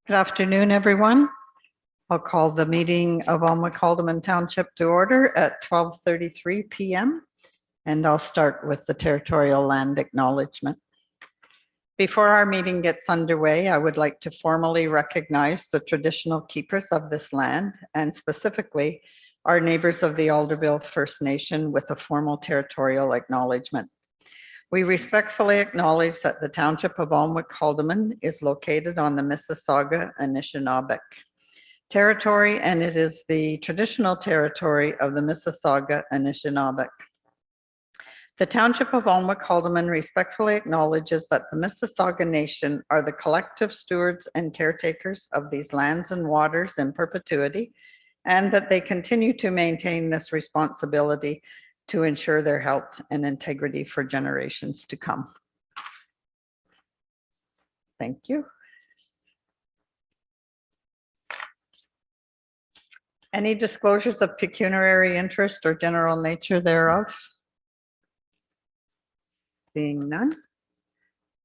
Good afternoon, everyone. I'll call the meeting of Almac-Haldeman Township to order at 12:33 p.m. and I'll start with the territorial land acknowledgement. Before our meeting gets underway, I would like to formally recognize the traditional keepers of this land and specifically our neighbors of the Alderville First Nation with a formal territorial acknowledgement. We respectfully acknowledge that the Township of Almac-Haldeman is located on the Mississauga Anishinaabeg territory, and it is the traditional territory of the Mississauga Anishinaabeg. The Township of Almac-Haldeman respectfully acknowledges that the Mississauga Nation are the collective stewards and caretakers of these lands and waters in perpetuity, and that they continue to maintain this responsibility to ensure their health and integrity for generations to come. Thank you. Any disclosures of pecuniary interest or general nature thereof? Seeing none.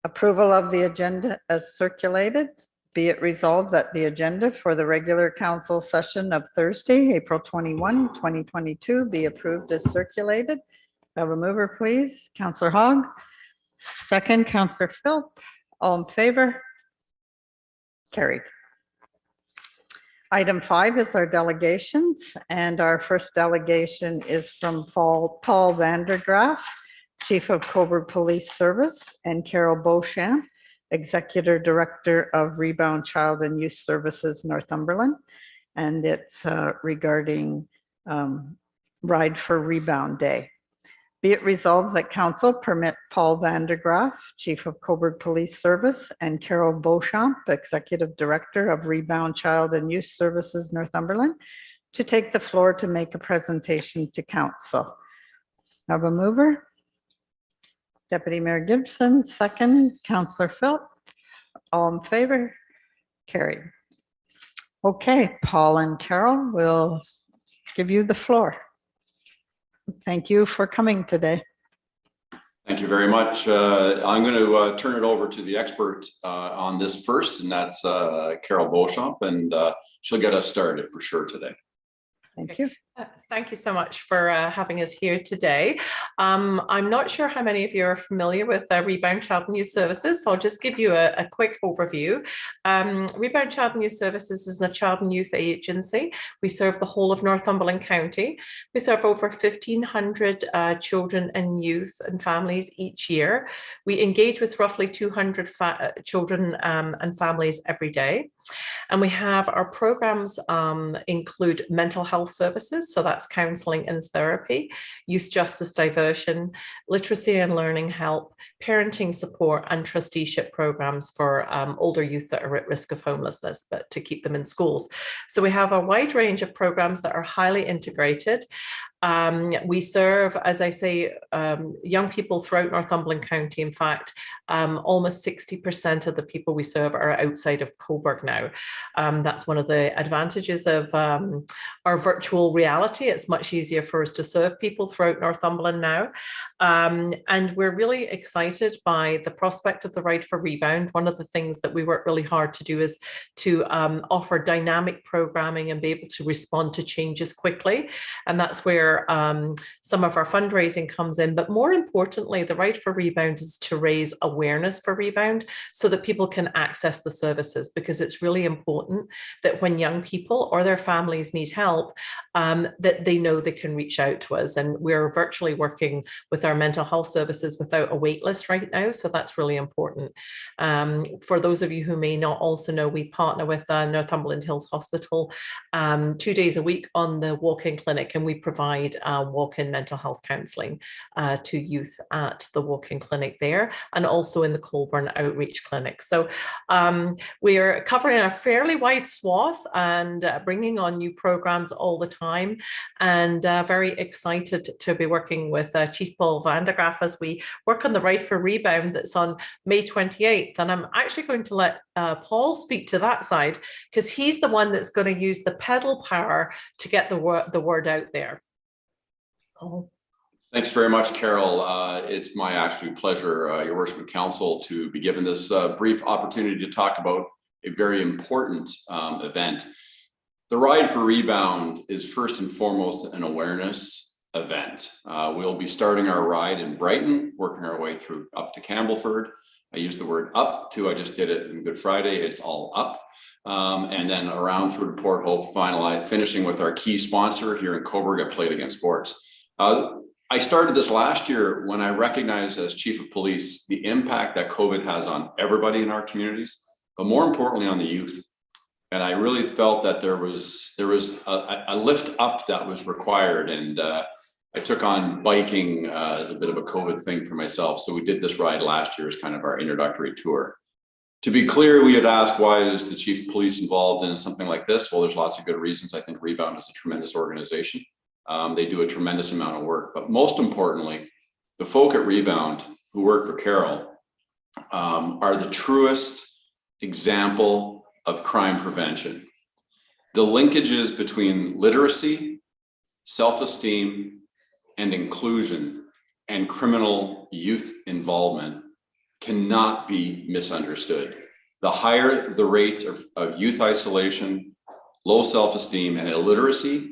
Approval of the agenda as circulated. Be it resolved that the agenda for the regular council session of Thursday, April 21, 2022 be approved as circulated. Have a mover, please. Councillor Hogg. Second, Councillor Philp. All in favor? Carried. Item 5 is our delegations, and our first delegation is from Paul Vandergraaf, Chief of Cobourg Police Service, and Carol Beauchamp, Executive Director of Rebound Child and Youth Services, Northumberland. And it's regarding Ride for Rebound Day. Be it resolved that Council permit Paul Vandergraaf, Chief of Cobourg Police Service, and Carol Beauchamp, Executive Director of Rebound Child and Youth Services, Northumberland, to take the floor to make a presentation to Council. Have a mover? Deputy Mayor Gibson. Second, Councillor Philp. All in favor? Carried. Okay, Paul and Carol will give you the floor. Thank you for coming today. Thank you very much. I'm going to turn it over to the expert on this first, and that's Carol Beauchamp, and she'll get us started for sure today. Thank you. Thank you so much for having us here today. I'm not sure how many of you are familiar with Rebound Child and Youth Services, so I'll just give you a quick overview. Rebound Child and Youth Services is a child and youth agency. We serve the whole of Northumberland County. We serve over 1,500 children and youth and families each year. We engage with roughly 200 children and families every day. And we have our programs include mental health services, so that's counselling and therapy, youth justice diversion, literacy and learning help, parenting support, and trusteeship programs for older youth that are at risk of homelessness, but to keep them in schools. So we have a wide range of programs that are highly integrated. We serve, as I say, young people throughout Northumberland County. In fact, almost 60% of the people we serve are outside of Cobourg now. That's one of the advantages of our virtual reality. It's much easier for us to serve people throughout Northumberland now. And we're really excited by the prospect of the Ride for Rebound. One of the things that we work really hard to do is to offer dynamic programming and be able to respond to changes quickly. And that's where some of our fundraising comes in. But more importantly, the Ride for Rebound is to raise awareness for rebound so that people can access the services, because it's really important that when young people or their families need help, that they know they can reach out to us. And we're virtually working with our mental health services without a wait list right now. So that's really important. For those of you who may not also know, we partner with Northumberland Hills Hospital 2 days a week on the walk-in clinic, and we provide walk-in mental health counselling to youth at the walk-in clinic there, and also in the Colburn Outreach Clinic. So we are covering a fairly wide swath and bringing on new programs all the time, and very excited to be working with Chief Paul Vandergraaf as we work on the Ride for Rebound that's on May 28th. And I'm actually going to let Paul speak to that side, because he's the one that's going to use the pedal power to get the word out there. Oh. Thanks very much, Carol. It's my absolute pleasure, Your Worship and Council, to be given this brief opportunity to talk about a very important event. The Ride for Rebound is first and foremost an awareness event. We'll be starting our ride in Brighton, working our way through up to Campbellford. I use the word up too. I just did it in Good Friday. It's all up. And then around through to Port Hope, finishing with our key sponsor here in Cobourg at Play It Again Sports. I started this last year when I recognized as chief of police the impact that COVID has on everybody in our communities, but more importantly on the youth. And I really felt that there was a lift up that was required. And I took on biking as a bit of a COVID thing for myself. So we did this ride last year as kind of our introductory tour. To be clear, we had asked, why is the chief of police involved in something like this? Well, there's lots of good reasons. I think Rebound is a tremendous organization. They do a tremendous amount of work, but most importantly, the folk at Rebound who work for Carol are the truest example of crime prevention. The linkages between literacy, self-esteem, and inclusion and criminal youth involvement cannot be misunderstood. The higher the rates of youth isolation, low self-esteem, and illiteracy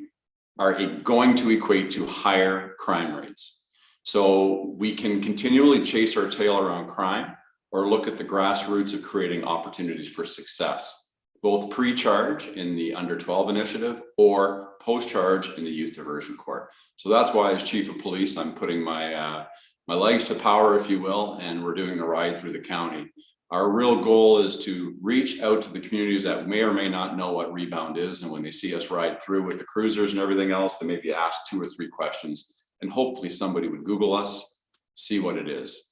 are going to equate to higher crime rates. So we can continually chase our tail around crime or look at the grassroots of creating opportunities for success, both pre-charge in the Under 12 initiative or post-charge in the Youth Diversion Court. So that's why as chief of police, I'm putting my legs to power, if you will, and we're doing the ride through the county. Our real goal is to reach out to the communities that may or may not know what Rebound is. And when they see us ride through with the cruisers and everything else, they maybe ask 2 or 3 questions, and hopefully somebody would Google us, see what it is.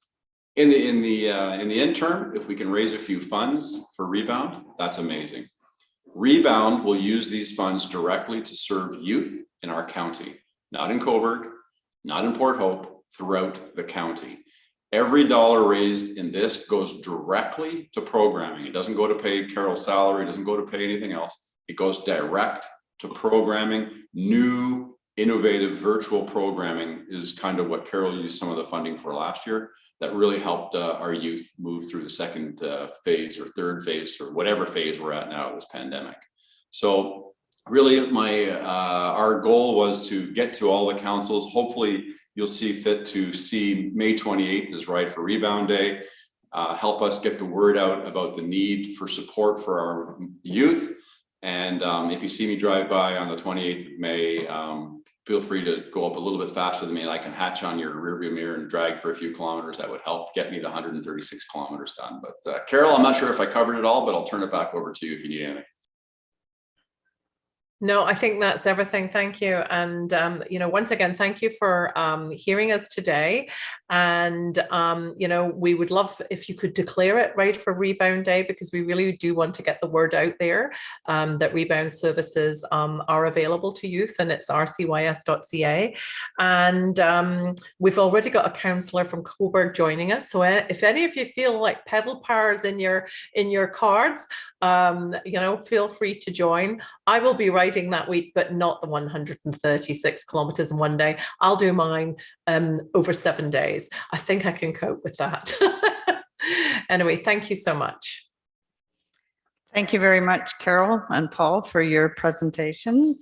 In the interim, if we can raise a few funds for Rebound, that's amazing. Rebound will use these funds directly to serve youth in our county, not in Cobourg, not in Port Hope, throughout the county. Every dollar raised in this goes directly to programming. It doesn't go to pay Carol's salary, it doesn't go to pay anything else. It goes direct to programming. New, innovative virtual programming is kind of what Carol used some of the funding for last year. That really helped our youth move through the second phase or third phase or whatever phase we're at now of this pandemic. So really our goal was to get to all the councils. Hopefully you'll see fit to see May 28th as Ride for Rebound Day. Help us get the word out about the need for support for our youth. And if you see me drive by on the 28th of May, feel free to go up a little bit faster than me and I can hatch on your rearview mirror and drag for a few kilometers. That would help get me the 136 kilometers done. But Carol, I'm not sure if I covered it all, but I'll turn it back over to you if you need anything. No, I think that's everything. Thank you. And, once again, thank you for hearing us today. And, we would love if you could declare it Ride for Rebound Day, because we really do want to get the word out there that Rebound services are available to youth, and it's rcys.ca. And we've already got a counsellor from Cobourg joining us. So if any of you feel like pedal powers in your cards, feel free to join. I will be riding that week, but not the 136 kilometers in one day. I'll do mine over 7 days. I think I can cope with that. Anyway, thank you so much. Thank you very much, Carol and Paul, for your presentations.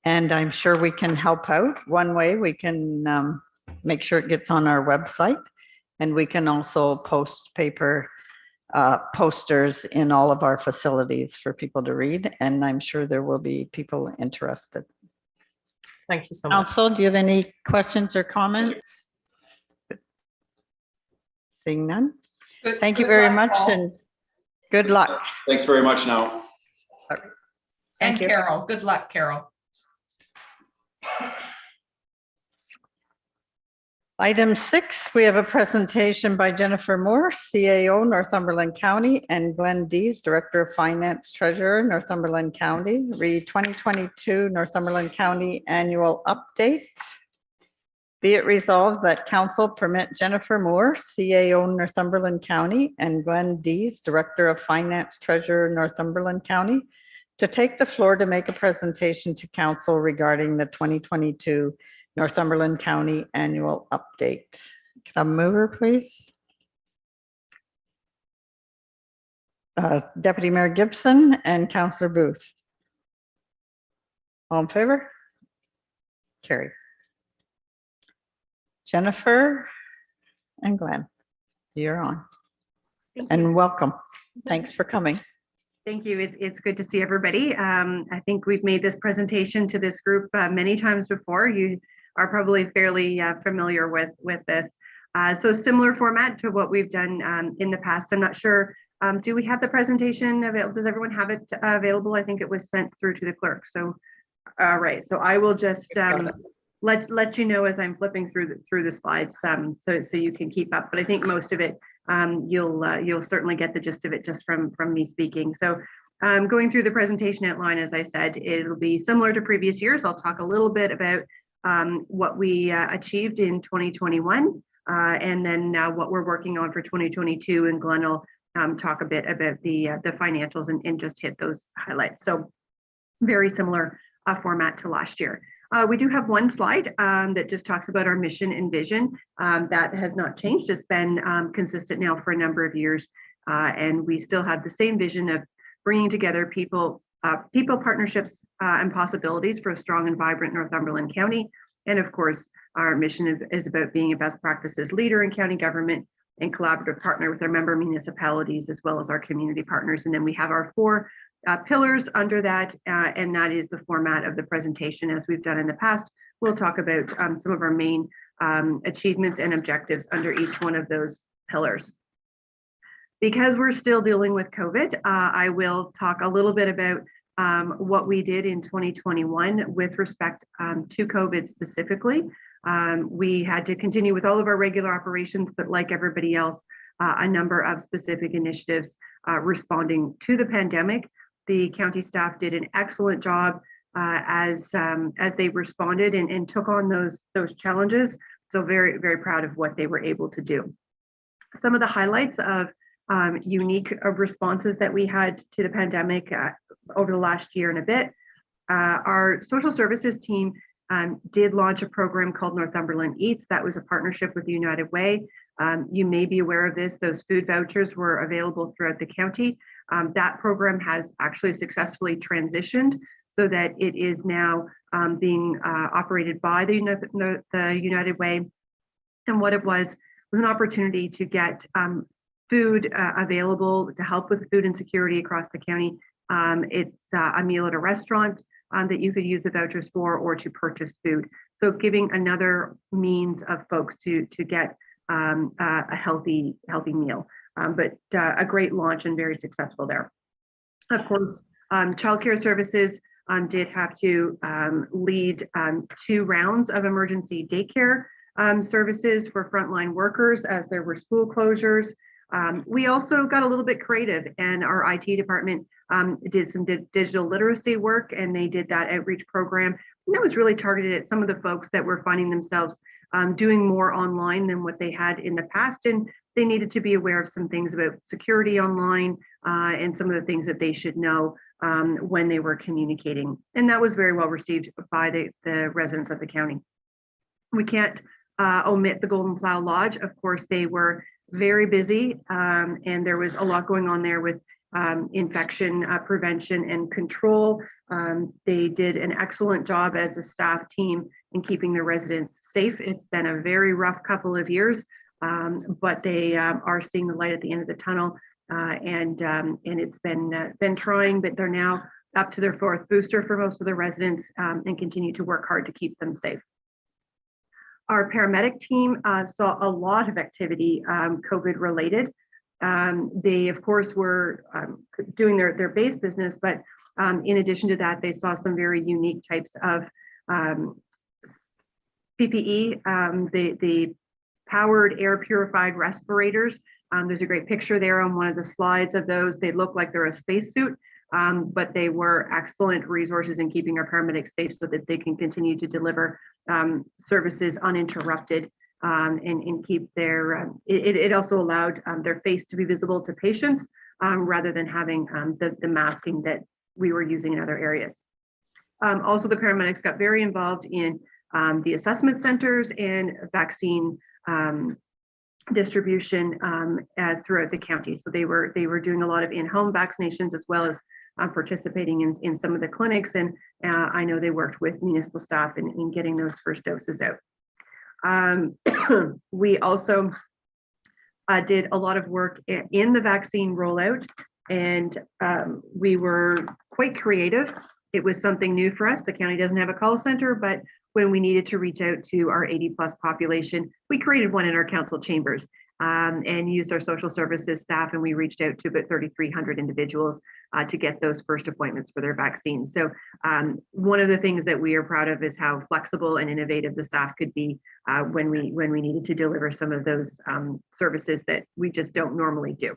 And I'm sure we can help out. One way we can make sure it gets on our website, and we can also post paper posters in all of our facilities for people to read, and I'm sure there will be people interested. Thank you so much. Council, do you have any questions or comments? Seeing none. Thank you very much, Paul. and good luck. Thanks very much now. And Thank you. Carol, good luck, Carol. Item 6, we have a presentation by Jennifer Moore, CAO, Northumberland County, and Glenn Dees, Director of Finance Treasurer, Northumberland County, re 2022 Northumberland County Annual Update. Be it resolved that Council permit Jennifer Moore, CAO, Northumberland County, and Glenn Dees, Director of Finance Treasurer, Northumberland County, to take the floor to make a presentation to Council regarding the 2022 Northumberland County Annual Update. Can I move her, please? Deputy Mayor Gibson and Councillor Booth. All in favor? Carried. Jennifer and Glenn, you're on. Thank you. And welcome. Thanks for coming. Thank you. It's good to see everybody. I think we've made this presentation to this group many times before. You are probably fairly familiar with this. So similar format to what we've done in the past. I'm not sure. Do we have the presentation available? Does everyone have it available? I think it was sent through to the clerk. So, all right. So I will just let you know as I'm flipping through the slides, so you can keep up. But I think most of it you'll certainly get the gist of it just from me speaking. So going through the presentation outline, as I said, it'll be similar to previous years. I'll talk a little bit about what we achieved in 2021 and then what we're working on for 2022, and Glenn will talk a bit about the financials and just hit those highlights. So very similar format to last year. We do have one slide that just talks about our mission and vision. That has not changed. It's been consistent now for a number of years. And we still have the same vision of bringing together people, partnerships, and possibilities for a strong and vibrant Northumberland County. And of course, our mission is about being a best practices leader in county government and collaborative partner with our member municipalities as well as our community partners. And then we have our four pillars under that, and that is the format of the presentation as we've done in the past. We'll talk about some of our main achievements and objectives under each one of those pillars. Because we're still dealing with COVID, I will talk a little bit about what we did in 2021 with respect to COVID specifically. We had to continue with all of our regular operations, but like everybody else, a number of specific initiatives responding to the pandemic. The county staff did an excellent job as they responded and took on those challenges. So very, very proud of what they were able to do. Some of the highlights of unique responses that we had to the pandemic over the last year and a bit. Our social services team did launch a program called Northumberland Eats. That was a partnership with the United Way. You may be aware of this. Those food vouchers were available throughout the county. That program has actually successfully transitioned so that it is now being operated by the United Way. And what it was an opportunity to get food available to help with food insecurity across the county. It's a meal at a restaurant that you could use the vouchers for, or to purchase food. So giving another means of folks to get a healthy meal. But a great launch and very successful there. Of course, childcare services did have to lead 2 rounds of emergency daycare services for frontline workers as there were school closures. We also got a little bit creative, and our IT department did some digital literacy work, and they did that outreach program. And that was really targeted at some of the folks that were finding themselves doing more online than what they had in the past. And they needed to be aware of some things about security online and some of the things that they should know when they were communicating. And that was very well received by the residents of the county. We can't omit the Golden Plough Lodge. Of course, they were very busy and there was a lot going on there with infection prevention and control. They did an excellent job as a staff team in keeping the residents safe. It's been a very rough couple of years, but they are seeing the light at the end of the tunnel, and it's been trying, but they're now up to their 4th booster for most of the residents and continue to work hard to keep them safe. Our paramedic team saw a lot of activity COVID related. They of course were doing their base business, but in addition to that, they saw some very unique types of PPE, the powered air purified respirators. There's a great picture there on one of the slides of those. They look like they're a spacesuit, but they were excellent resources in keeping our paramedics safe so that they can continue to deliver services uninterrupted and keep their, it also allowed their face to be visible to patients rather than having the masking that we were using in other areas. Also, the paramedics got very involved in the assessment centers and vaccine distribution throughout the county. So they were doing a lot of in-home vaccinations as well as participating in some of the clinics. And I know they worked with municipal staff in getting those first doses out. We also did a lot of work in the vaccine rollout, and we were quite creative. It was something new for us. The county doesn't have a call center, but when we needed to reach out to our 80+ population, we created one in our council chambers and used our social services staff, and we reached out to about 3,300 individuals to get those first appointments for their vaccines. So one of the things that we are proud of is how flexible and innovative the staff could be when we needed to deliver some of those services that we just don't normally do.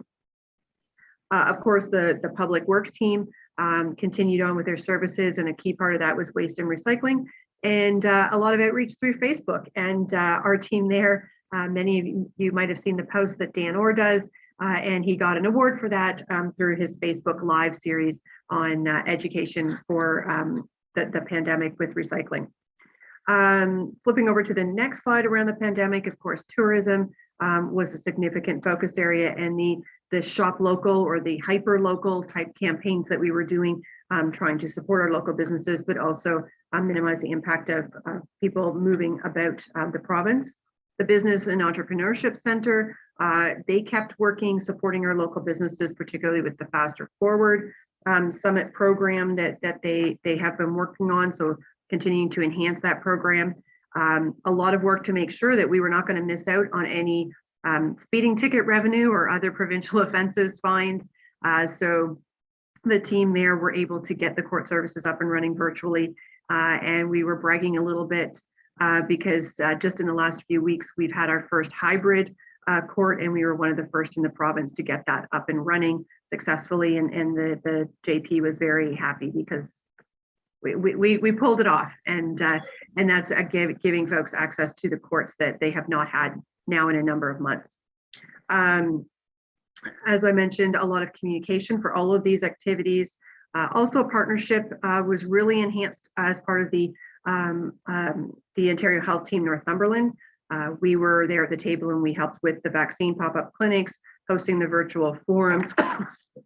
Of course, the public works team continued on with their services, and a key part of that was waste and recycling, and a lot of outreach through Facebook. And our team there, many of you might have seen the post that Dan Orr does, and he got an award for that through his Facebook Live series on education for the pandemic with recycling. Flipping over to the next slide around the pandemic, of course, tourism was a significant focus area, and the shop local or the hyper local type campaigns that we were doing, trying to support our local businesses, but also minimize the impact of people moving about the province. The Business and Entrepreneurship Center, they kept working, supporting our local businesses, particularly with the Faster Forward Summit program that they have been working on. So continuing to enhance that program. A lot of work to make sure that we were not going to miss out on any speeding ticket revenue or other provincial offenses fines. So the team there were able to get the court services up and running virtually. And we were bragging a little bit because just in the last few weeks, we've had our first hybrid court, and we were one of the first in the province to get that up and running successfully. And the JP was very happy because we pulled it off. And that's giving folks access to the courts that they have not had now in a number of months. As I mentioned, a lot of communication for all of these activities. Also, partnership was really enhanced as part of the Ontario Health Team Northumberland. We were there at the table and we helped with the vaccine pop-up clinics, hosting the virtual forums,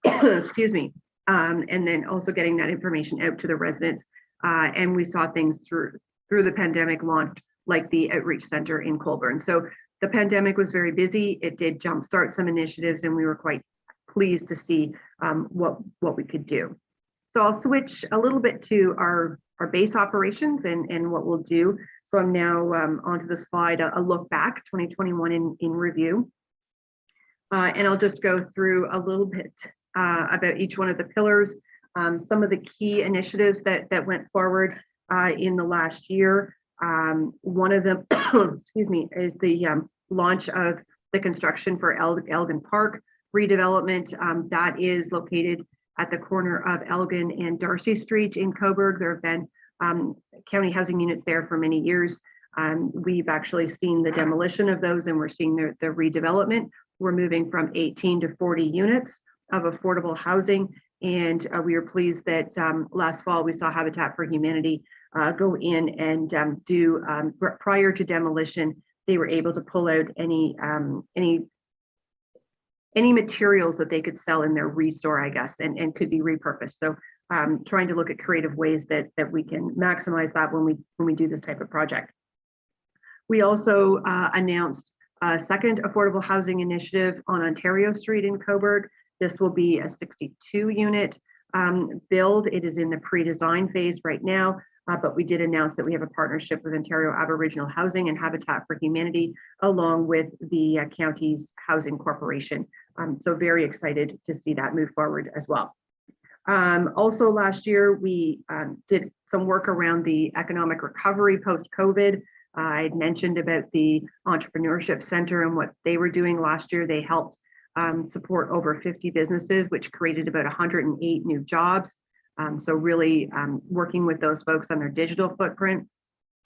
excuse me, and then also getting that information out to the residents. And we saw things through the pandemic launched, like the Outreach Center in Colborne. So the pandemic was very busy. It did jumpstart some initiatives, and we were quite pleased to see what we could do. So I'll switch a little bit to our base operations and what we'll do. So I'm now onto the slide, a look back, 2021 in review. And I'll just go through a little bit about each one of the pillars, some of the key initiatives that went forward in the last year. One of them, excuse me, is the launch of the construction for Elgin Park redevelopment. That is located at the corner of Elgin and Darcy Street in Cobourg. There have been county housing units there for many years. We've actually seen the demolition of those, and we're seeing the redevelopment. We're moving from 18 to 40 units of affordable housing. And we are pleased that last fall we saw Habitat for Humanity go in and do, prior to demolition, they were able to pull out any materials that they could sell in their restore, I guess, and could be repurposed. So trying to look at creative ways that we can maximize that when we do this type of project. We also announced a second affordable housing initiative on Ontario Street in Cobourg. This will be a 62 unit build. It is in the pre-design phase right now, but we did announce that we have a partnership with Ontario Aboriginal Housing and Habitat for Humanity, along with the county's housing corporation. So very excited to see that move forward as well. Also last year, we did some work around the economic recovery post-COVID. I had mentioned about the Entrepreneurship Center and what they were doing last year. They helped support over 50 businesses, which created about 108 new jobs. So really working with those folks on their digital footprint.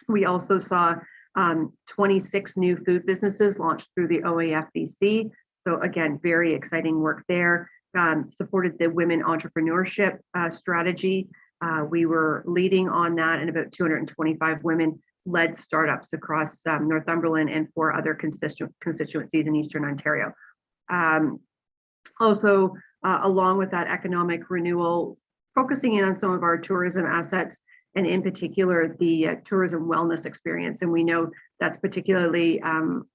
We also saw 26 new food businesses launched through the OAFBC. So again, very exciting work there. Supported the women entrepreneurship strategy. We were leading on that, and about 225 women led startups across Northumberland and 4 other constituencies in Eastern Ontario. Also, along with that economic renewal, focusing in on some of our tourism assets, and in particular, the tourism wellness experience. And we know that's particularly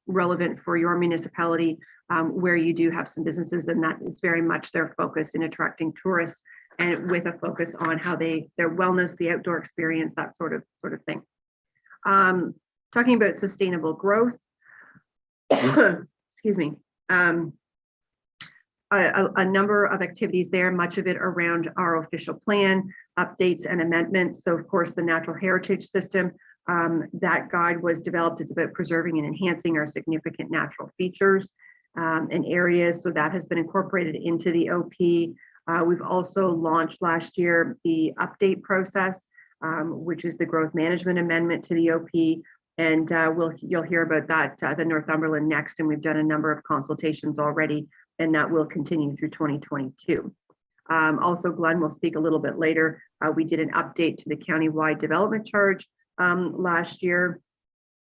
relevant for your municipality, where you do have some businesses, and that is very much their focus in attracting tourists, and with a focus on how their wellness, the outdoor experience, that sort of thing. Talking about sustainable growth, excuse me. A number of activities there, much of it around our official plan, updates and amendments. So of course, the natural heritage system, that guide was developed. It's about preserving and enhancing our significant natural features and areas. So that has been incorporated into the OP. We've also launched last year the update process, which is the growth management amendment to the OP. And you'll hear about that, the Northumberland next, and we've done a number of consultations already, and that will continue through 2022. Also, Glenn will speak a little bit later. We did an update to the countywide development charge last year,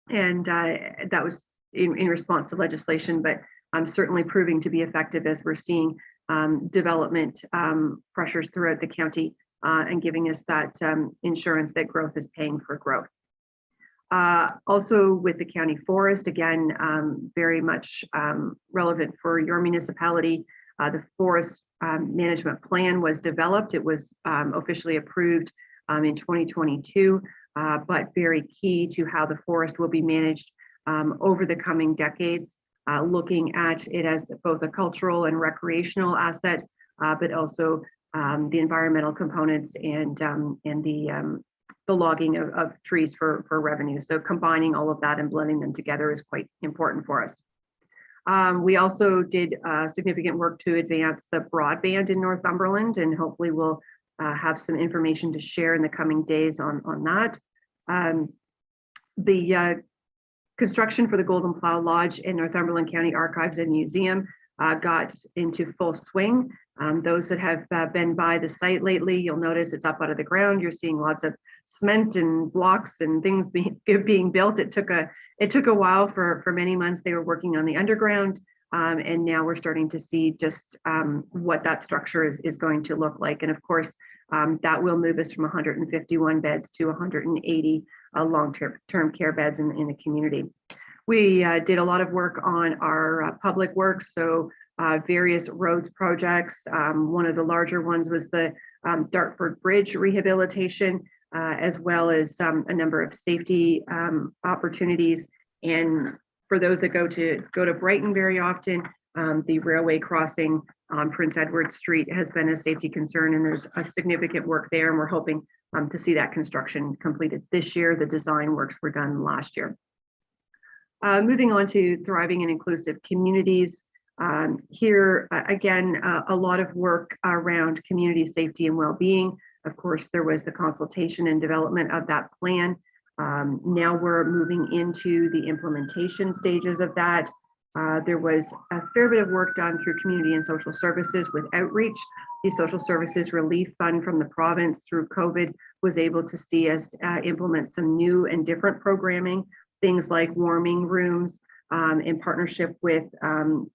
and that was in response to legislation, but certainly proving to be effective as we're seeing development pressures throughout the county and giving us that insurance that growth is paying for growth. Also with the county forest, again, very much relevant for your municipality. The forest management plan was developed. It was officially approved in 2022, but very key to how the forest will be managed over the coming decades, looking at it as both a cultural and recreational asset, but also the environmental components and the logging of trees for revenue. So combining all of that and blending them together is quite important for us. We also did significant work to advance the broadband in Northumberland, and hopefully we'll have some information to share in the coming days on that. The construction for the Golden Plough Lodge in Northumberland County Archives and Museum got into full swing. Those that have been by the site lately, you'll notice it's up out of the ground. You're seeing lots of cement and blocks and things being built. It took a while for many months. They were working on the underground, and now we're starting to see just what that structure is going to look like. And of course, that will move us from 151 beds to 180 long-term care beds in the community. We did a lot of work on our public works, so various roads projects. One of the larger ones was the Dartford Bridge rehabilitation, as well as a number of safety opportunities. And for those that go to Brighton very often, the railway crossing on Prince Edward Street has been a safety concern, and there's a significant work there, and we're hoping to see that construction completed this year. The design works were done last year. Moving on to thriving and inclusive communities. Here, again, a lot of work around community safety and well-being. Of course, there was the consultation and development of that plan. Now we're moving into the implementation stages of that. There was a fair bit of work done through community and social services with outreach. The social services relief fund from the province through COVID was able to see us implement some new and different programming, things like warming rooms, in partnership with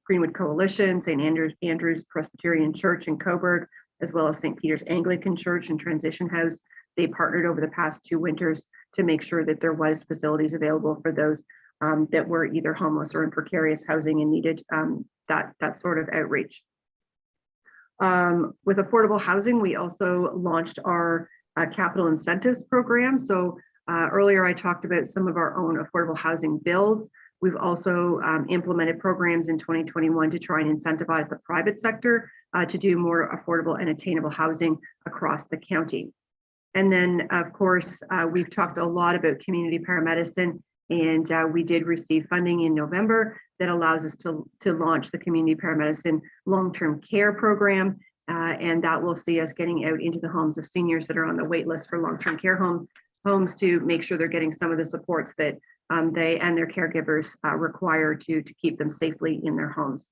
Greenwood Coalition, St. Andrew's Presbyterian Church in Coburg, as well as St. Peter's Anglican Church and Transition House. They partnered over the past 2 winters to make sure that there was facilities available for those that were either homeless or in precarious housing and needed that sort of outreach. With affordable housing, we also launched our capital incentives program. So earlier I talked about some of our own affordable housing builds. We've also implemented programs in 2021 to try and incentivize the private sector to do more affordable and attainable housing across the county. And then, of course, we've talked a lot about community paramedicine, and we did receive funding in November that allows us to launch the community paramedicine long-term care program, and that will see us getting out into the homes of seniors that are on the wait list for long-term care homes to make sure they're getting some of the supports that they and their caregivers require to keep them safely in their homes.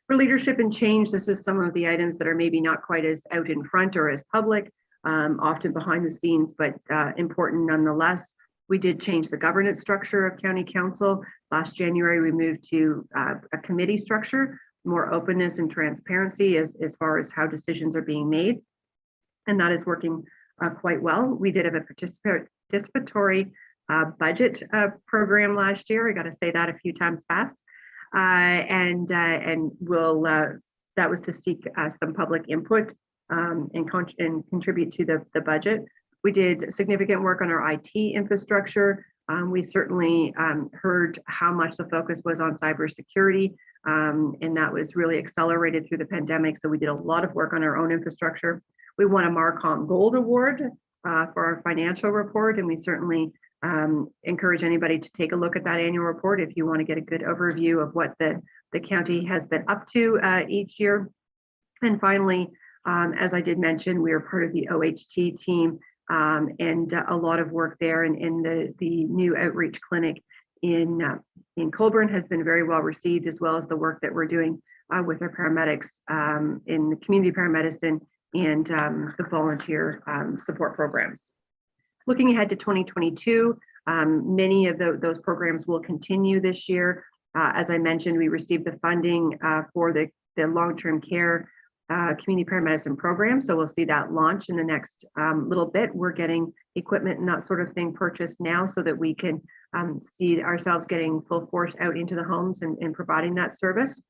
For leadership and change, this is some of the items that are maybe not quite as out in front or as public, often behind the scenes, but important nonetheless. We did change the governance structure of county council. Last January, we moved to a committee structure, more openness and transparency as far as how decisions are being made. And that is working quite well. We did have a participatory budget program last year. I got to say that a few times fast. And we'll, that was to seek some public input and contribute to the budget. We did significant work on our IT infrastructure. We certainly heard how much the focus was on cybersecurity, and that was really accelerated through the pandemic. So we did a lot of work on our own infrastructure. We won a Marcom Gold Award for our financial report, and we certainly encourage anybody to take a look at that annual report if you want to get a good overview of what the county has been up to each year. And finally, as I did mention, we are part of the OHT team, and a lot of work there, and the new outreach clinic in Colborne has been very well received, as well as the work that we're doing with our paramedics in the community paramedicine and the volunteer support programs. Looking ahead to 2022, many of those programs will continue this year. As I mentioned, we received the funding for the long-term care community paramedicine program. So we'll see that launch in the next little bit. We're getting equipment and that sort of thing purchased now so that we can see ourselves getting full force out into the homes and providing that service.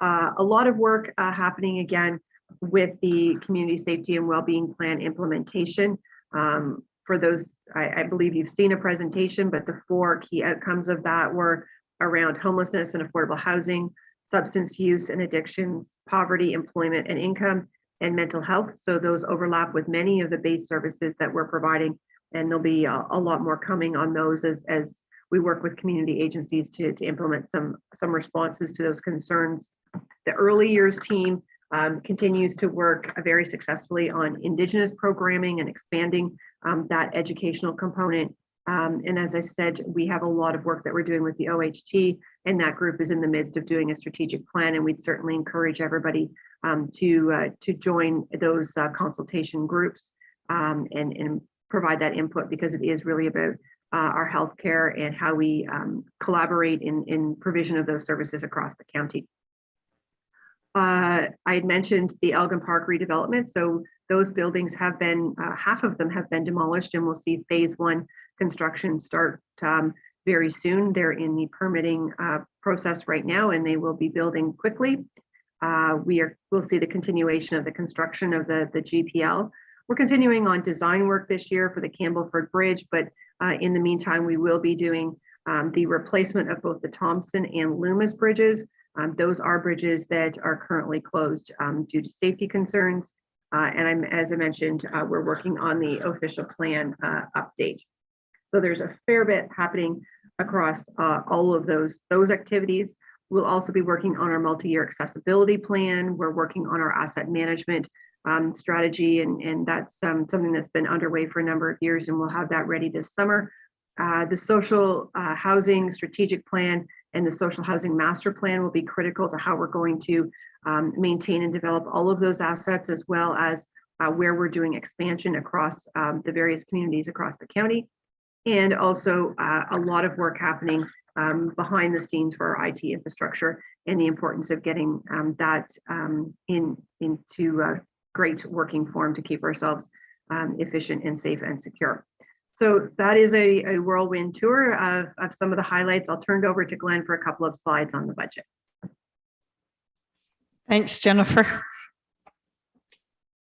A lot of work happening again with the community safety and well-being plan implementation. For those, I believe you've seen a presentation, but the 4 key outcomes of that were around homelessness and affordable housing, substance use and addictions, poverty, employment and income, and mental health. So those overlap with many of the base services that we're providing, and there'll be a lot more coming on those as we work with community agencies to implement some responses to those concerns. The early years team continues to work very successfully on Indigenous programming and expanding that educational component. And as I said, we have a lot of work that we're doing with the OHT, and that group is in the midst of doing a strategic plan. And we'd certainly encourage everybody to join those consultation groups and provide that input, because it is really about our healthcare and how we collaborate in provision of those services across the county. I had mentioned the Elgin Park redevelopment. So those buildings have been, half of them have been demolished, and we'll see phase 1 construction start very soon. They're in the permitting process right now, and they will be building quickly. We'll see the continuation of the construction of the GPL. We're continuing on design work this year for the Campbellford Bridge, but in the meantime, we will be doing the replacement of both the Thompson and Loomis bridges. Those are bridges that are currently closed due to safety concerns. And as I mentioned, we're working on the official plan update. So there's a fair bit happening across all of those activities. We'll also be working on our multi-year accessibility plan. We're working on our asset management strategy, and that's something that's been underway for a number of years, and we'll have that ready this summer. The social housing strategic plan and the social housing master plan will be critical to how we're going to maintain and develop all of those assets, as well as where we're doing expansion across the various communities across the county. And also a lot of work happening behind the scenes for our IT infrastructure, and the importance of getting that into great working form to keep ourselves efficient and safe and secure. So that is a whirlwind tour of some of the highlights. I'll turn it over to Glenn for a couple of slides on the budget. Thanks, Jennifer.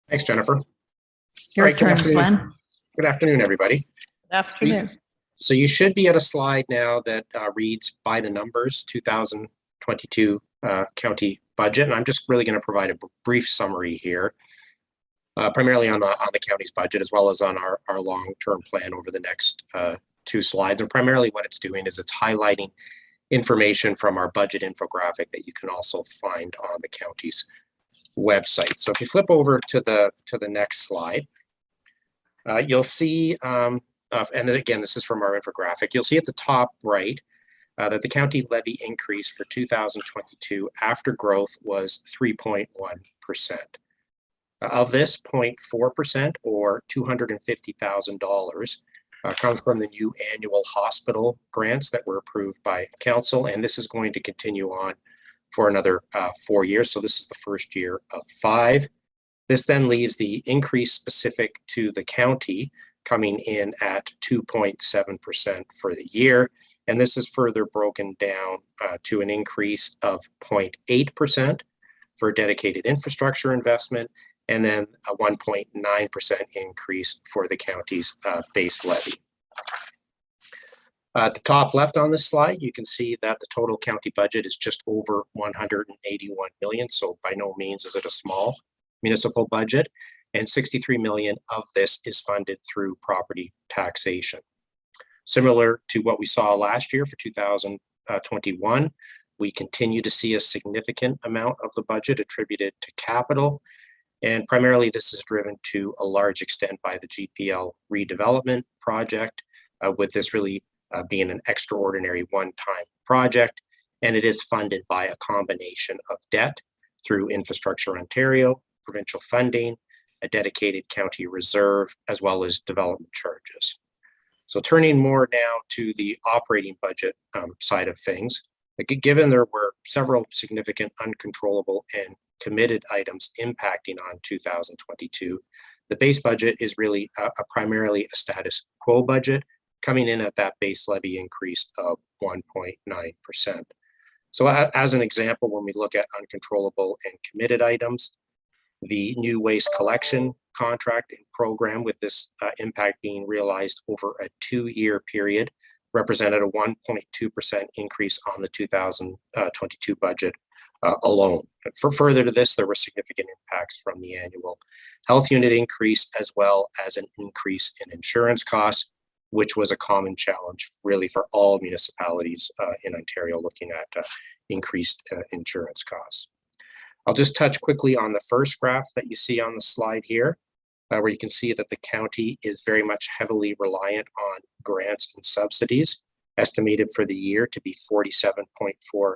Thanks, Jennifer. Your All right, turn, Glenn. Good afternoon, everybody. Good afternoon. So you should be at a slide now that reads by the numbers 2022 county budget. And I'm just really going to provide a brief summary here, primarily on the county's budget, as well as on our long-term plan over the next 2 slides. And primarily what it's doing is it's highlighting information from our budget infographic that you can also find on the county's website. So if you flip over to the next slide, you'll see, and then again, this is from our infographic, you'll see at the top right that the county levy increase for 2022 after growth was 3.1%. Of this, 0.4% or $250,000 comes from the new annual hospital grants that were approved by council, and this is going to continue on for another 4 years. So this is the first year of 5. This then leaves the increase specific to the county coming in at 2.7% for the year. And this is further broken down to an increase of 0.8% for dedicated infrastructure investment, and then a 1.9% increase for the county's base levy. At the top left on this slide, you can see that the total county budget is just over 181 million. So by no means is it a small municipal budget, and 63 million of this is funded through property taxation. Similar to what we saw last year for 2021, we continue to see a significant amount of the budget attributed to capital, and primarily this is driven to a large extent by the GPL redevelopment project, with this really being an extraordinary one-time project, and it is funded by a combination of debt through Infrastructure Ontario, provincial funding, a dedicated county reserve, as well as development charges. So turning more now to the operating budget side of things, given there were several significant uncontrollable and committed items impacting on 2022, the base budget is really primarily a status quo budget, coming in at that base levy increase of 1.9%. So as an example, when we look at uncontrollable and committed items, the new waste collection contract and program, with this impact being realized over a 2-year period, represented a 1.2% increase on the 2022 budget alone. For further to this, there were significant impacts from the annual health unit increase, as well as an increase in insurance costs, which was a common challenge really for all municipalities in Ontario looking at increased insurance costs. I'll just touch quickly on the first graph that you see on the slide here, where you can see that the county is very much heavily reliant on grants and subsidies, estimated for the year to be 47.4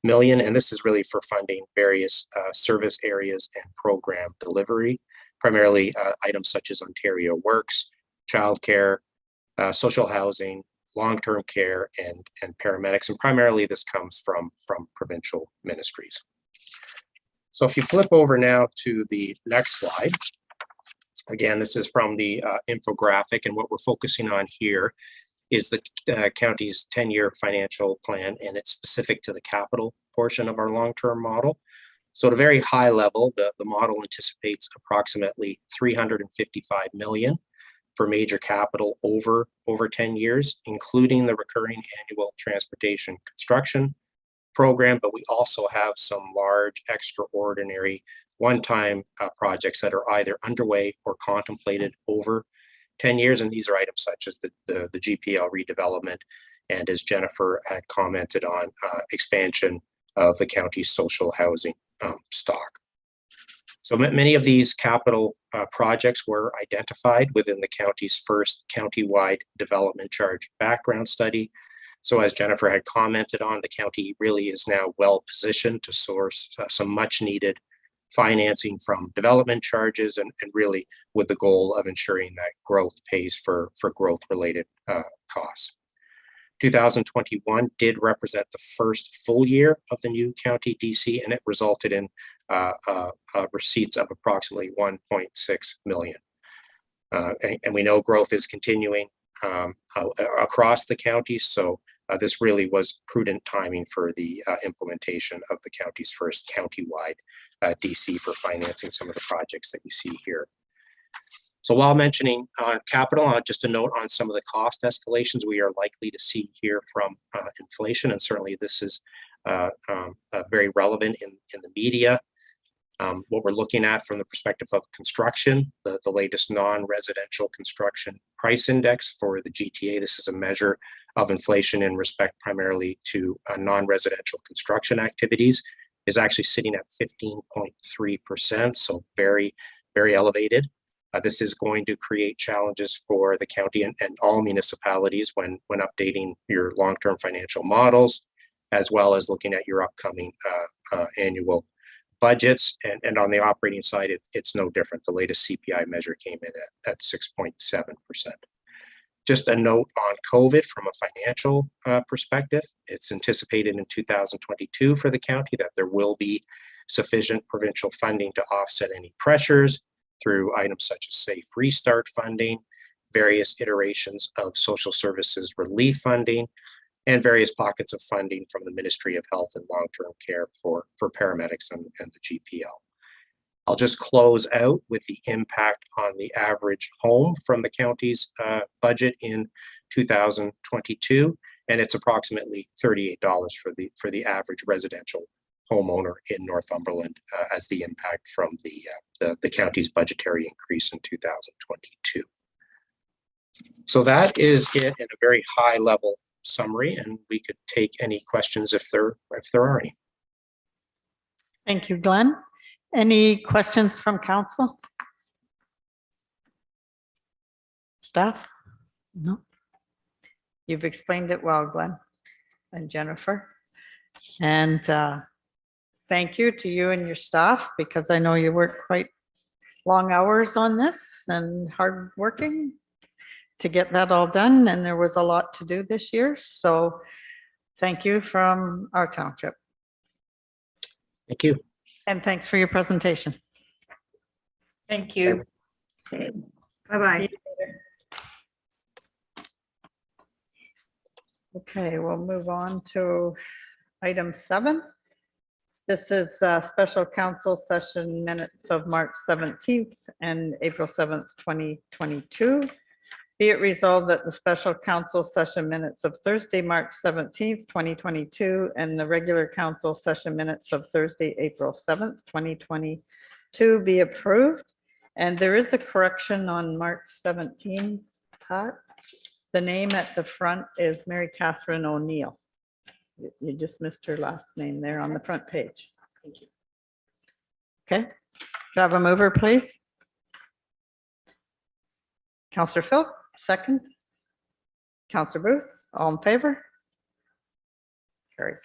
million. And this is really for funding various service areas and program delivery, primarily items such as Ontario Works, childcare, social housing, long-term care, and paramedics. And primarily this comes from provincial ministries. So if you flip over now to the next slide, again, this is from the infographic, and what we're focusing on here is the county's 10-year financial plan, and it's specific to the capital portion of our long-term model. So at a very high level, the model anticipates approximately 355 million for major capital over 10 years, including the recurring annual transportation construction program, but we also have some large, extraordinary, one-time projects that are either underway or contemplated over 10 years. And these are items such as the GPL redevelopment, and as Jennifer had commented on, expansion of the county's social housing stock. So many of these capital projects were identified within the county's first county-wide development charge background study. So as Jennifer had commented on, the county really is now well positioned to source some much needed financing from development charges, and really with the goal of ensuring that growth pays for growth related costs. 2021 did represent the first full year of the new county DC, and it resulted in receipts of approximately 1.6 million. And we know growth is continuing across the county, so this really was prudent timing for the implementation of the county's first county-wide DC for financing some of the projects that you see here. So while mentioning capital, just a note on some of the cost escalations we are likely to see here from inflation, and certainly this is very relevant in the media. What we're looking at from the perspective of construction, the latest non-residential construction price index for the GTA, this is a measure of inflation in respect primarily to non-residential construction activities, is actually sitting at 15.3%, so very, very elevated. This is going to create challenges for the county and all municipalities when updating your long-term financial models, as well as looking at your upcoming annual budgets. And on the operating side, it's no different. The latest CPI measure came in at 6.7%. Just a note on COVID from a financial perspective. It's anticipated in 2022 for the county that there will be sufficient provincial funding to offset any pressures through items such as Safe Restart funding, various iterations of social services relief funding, and various pockets of funding from the Ministry of Health and Long-Term Care for paramedics and the GPL. I'll just close out with the impact on the average home from the county's budget in 2022, and it's approximately $38 for the average residential homeowner in Northumberland as the impact from the county's budgetary increase in 2022. So that is it in a very high level summary, and we could take any questions if there are any. Thank you, Glenn. Any questions from council? Staff? No. You've explained it well, Glenn and Jennifer. And thank you to you and your staff, because I know you work quite long hours on this and hard working to get that all done. And there was a lot to do this year. So thank you from our township. Thank you. And thanks for your presentation. Thank you. Bye-bye. Okay, we'll move on to item 7. This is special council session minutes of March 17th and April 7th, 2022. Be it resolved that the special council session minutes of Thursday, March 17th, 2022, and the regular council session minutes of Thursday, April 7th, 2022 be approved. And there is a correction on March 17th, Pat. The name at the front is Mary Catherine O'Neill. You just missed her last name there on the front page. Thank you. Okay, do I have a mover, please? Councillor Phil, second. Councillor Booth, all in favor? Carried.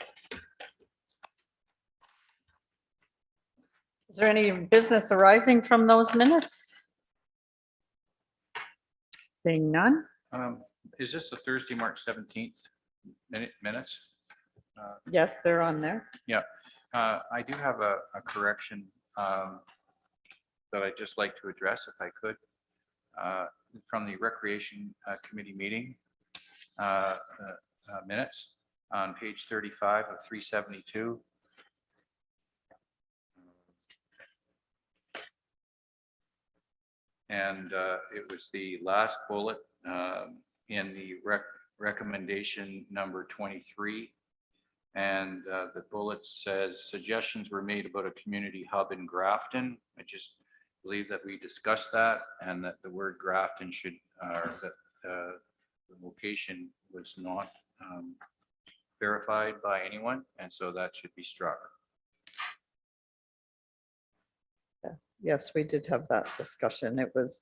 Is there any business arising from those minutes? Seeing none? Is this the Thursday, March 17th minutes? Yes, they're on there. Yeah, I do have a correction that I'd just like to address if I could. From the Recreation Committee meeting minutes on page 35 of 372. And it was the last bullet in the recommendation number 23. And the bullet says suggestions were made about a community hub in Grafton. I just believe that we discussed that, and that the word Grafton should, or that the location was not verified by anyone, and so that should be struck. Yes, we did have that discussion. It was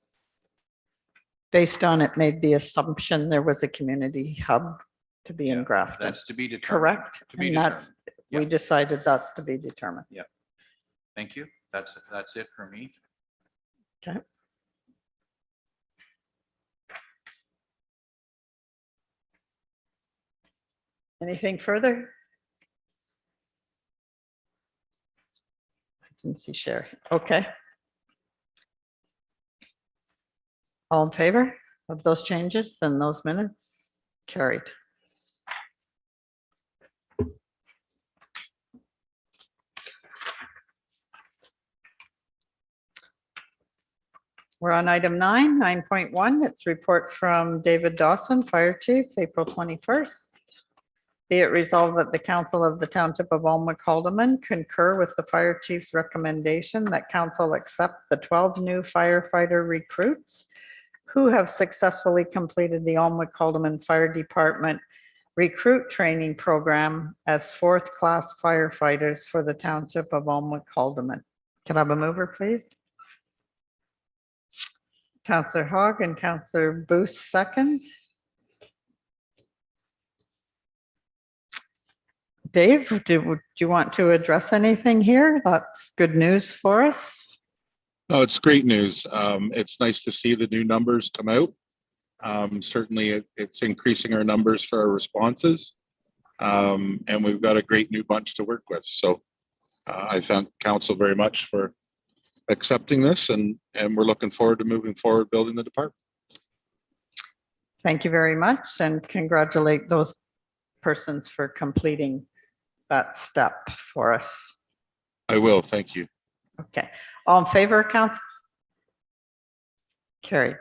based on, it made the assumption there was a community hub to be in Grafton. That's to be determined. Correct? To be And that's, determined. Yeah. we decided that's to be determined. Thank you. That's it for me. Okay. Anything further? I didn't see Sherry. Okay. All in favor of those changes and those minutes? Carried. We're on item 9.1. It's report from David Dawson, Fire Chief, April 21st. Be it resolved that the Council of the Township of Almac-Haldeman concur with the Fire Chief's recommendation that Council accept the 12 new firefighter recruits who have successfully completed the Almac-Haldeman Fire Department recruit training program as 4th class firefighters for the Township of Almac-Haldeman. Can I have a mover, please? Councillor Hogg and Councillor Booth second. Dave, do you want to address anything here? That's good news for us. No, it's great news. It's nice to see the new numbers come out. Certainly, it's increasing our numbers for our responses. And we've got a great new bunch to work with. So I thank council very much for accepting this, and we're looking forward to moving forward building the department. Thank you very much, and congratulate those persons for completing that step for us. I will. Thank you. Okay, all in favor, council? Carried.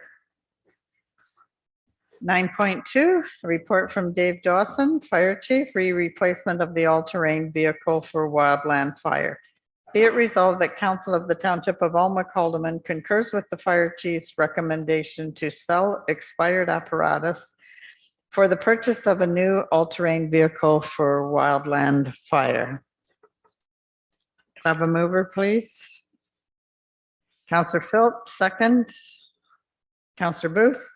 9.2, a report from Dave Dawson, Fire Chief, replacement of the all-terrain vehicle for wildland fire. Be it resolved that Council of the Township of Alma Calderman concurs with the Fire Chief's recommendation to sell expired apparatus for the purchase of a new all-terrain vehicle for wildland fire. Can I have a mover, please? Councillor Phillips, second. Councillor Booth.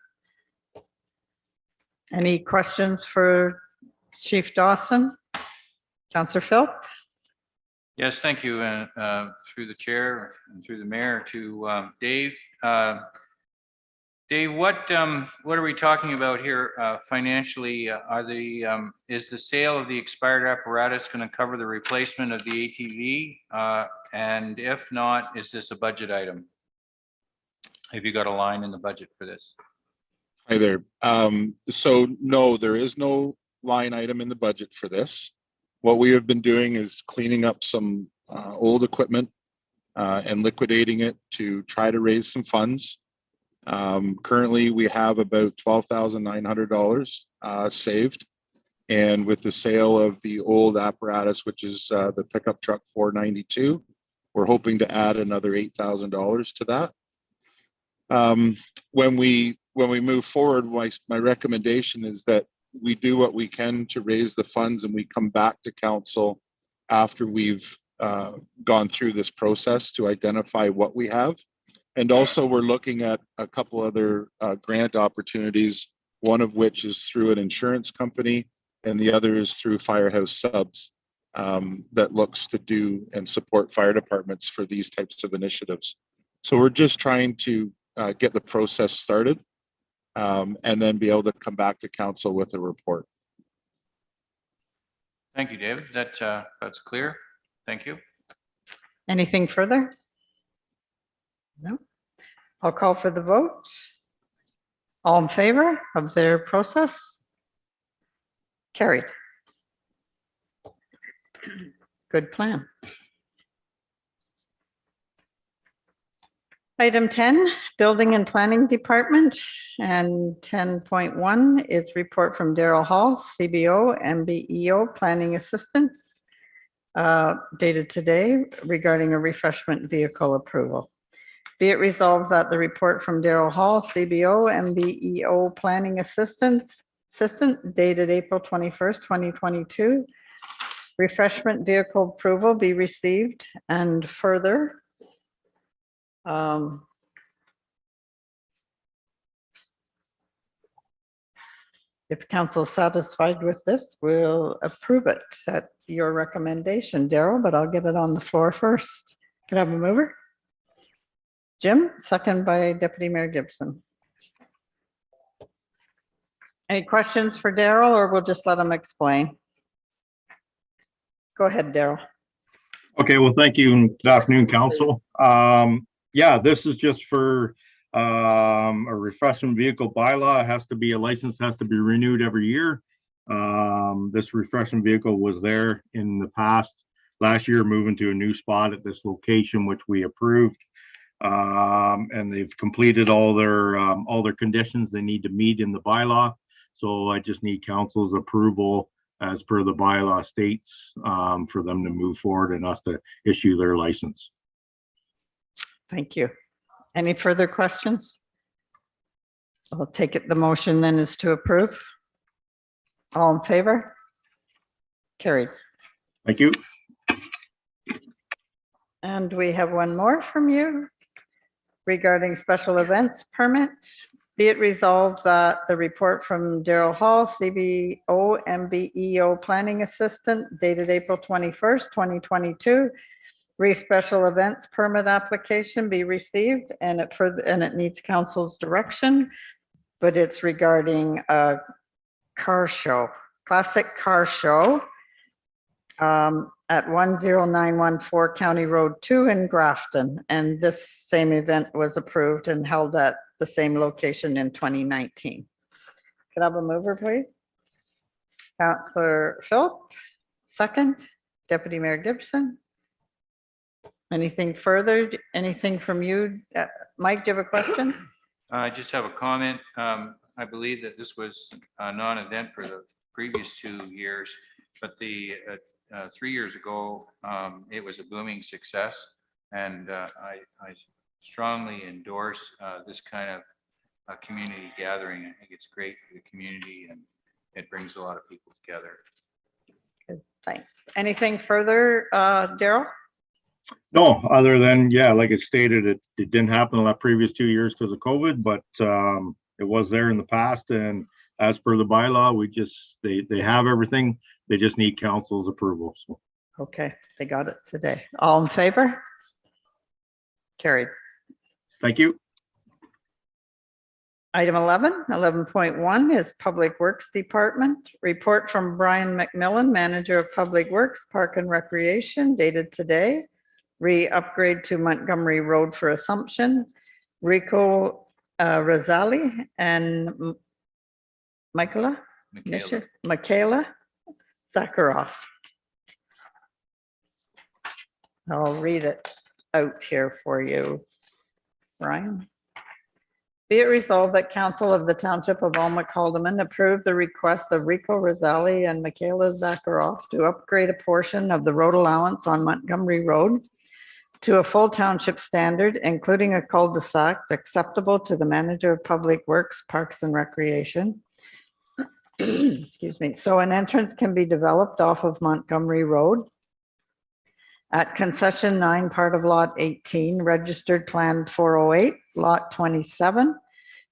Any questions for Chief Dawson? Councillor Philp? Yes, thank you. Through the chair and through the mayor to Dave. Dave, what are we talking about here financially? Is the sale of the expired apparatus going to cover the replacement of the ATV? And if not, is this a budget item? Have you got a line in the budget for this? Hi there. So no, there is no line item in the budget for this. What we have been doing is cleaning up some old equipment and liquidating it to try to raise some funds. Currently, we have about $12,900 saved. And with the sale of the old apparatus, which is the pickup truck 492, we're hoping to add another $8,000 to that. When we move forward, my recommendation is that we do what we can to raise the funds, and we come back to council after we've gone through this process to identify what we have. And also, we're looking at a couple other grant opportunities, one of which is through an insurance company, and the other is through Firehouse Subs that looks to do and support fire departments for these types of initiatives. So we're just trying to get the process started and then be able to come back to council with a report. Thank you, David. That's clear. Thank you. Anything further? No. I'll call for the vote. All in favor of their process? Carried. Good plan. Item 10, Building and Planning Department, and 10.1 is report from Daryl Hall, CBO, MBEO Planning Assistance, dated today regarding a refreshment vehicle approval. Be it resolved that the report from Daryl Hall, CBO, MBEO Planning Assistant dated April 21st, 2022, refreshment vehicle approval be received, and further, if council is satisfied with this, we'll approve it at your recommendation, Daryl, but I'll get it on the floor first. Can I have a mover? Jim, second by Deputy Mayor Gibson. Any questions for Daryl, or we'll just let him explain? Go ahead, Daryl. Okay, well, thank you, and good afternoon, council. Yeah, this is just for a refreshment vehicle bylaw. It has to be, a license has to be renewed every year. This refreshment vehicle was there in the past. Last year, moving to a new spot at this location, which we approved. And they've completed all their conditions they need to meet in the bylaw. So I just need council's approval as per the bylaw states for them to move forward and us to issue their license. Thank you. Any further questions? I'll take it the motion then is to approve. All in favor? Carried. Thank you. And we have one more from you regarding special events permit. Be it resolved that the report from Daryl Hall, CBO, MBEO Planning Assistant dated April 21st, 2022, special events permit application be received, and it needs council's direction. but it's regarding a car show, classic car show at 10914 County Road 2 in Grafton. And this same event was approved and held at the same location in 2019. Could I have a mover, please? Councillor Philp, second. Deputy Mayor Gibson. Anything further? Anything from you? Mike, do you have a question? I just have a comment. I believe that this was a non-event for the previous 2 years, but the 3 years ago, it was a booming success. And I strongly endorse this kind of community gathering. I think it's great for the community and it brings a lot of people together. Good, thanks. Anything further, Daryl? No, other than, yeah, like it stated, it didn't happen in the previous 2 years because of COVID, but it was there in the past. And as per the bylaw, they have everything. They just need council's approval. So. Okay, they got it today. All in favor? Carried. Thank you. Item 11.1 is Public Works Department. Report from Brian McMillan, Manager of Public Works, Park and Recreation, dated today. Re-upgrade to Montgomery Road for Assumption. Rico Rosali and Michaela Zakharoff. I'll read it out here for you, Brian. Be it resolved that Council of the Township of Almac-Haldeman approve the request of Rico Rosali and Michaela Zakharoff to upgrade a portion of the road allowance on Montgomery Road to a full township standard, including a cul-de-sac acceptable to the Manager of Public Works, Parks and Recreation. Excuse me. So an entrance can be developed off of Montgomery Road at concession 9, part of lot 18, registered plan 408, lot 27,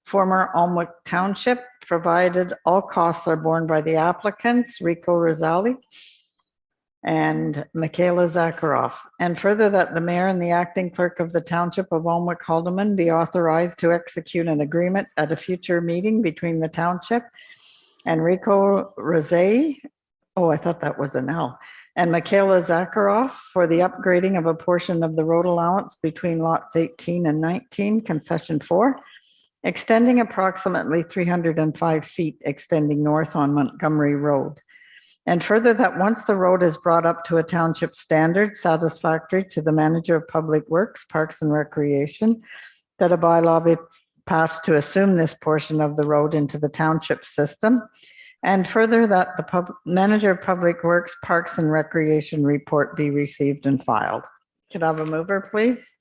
former Almac Township, provided all costs are borne by the applicants, Rico Rosali and Michaela Zakharoff. And further, that the mayor and the acting clerk of the Township of Almac-Haldeman be authorized to execute an agreement at a future meeting between the township and Rico Rosali, oh, I thought that was an L, and Michaela Zakharoff for the upgrading of a portion of the road allowance between lots 18 and 19, concession 4, extending approximately 305 feet extending north on Montgomery Road. And further, that once the road is brought up to a township standard satisfactory to the Manager of Public Works, Parks and Recreation, that a bylaw be passed to assume this portion of the road into the township system. And further, that the Manager of Public Works, Parks and Recreation report be received and filed. Could I have a mover, please?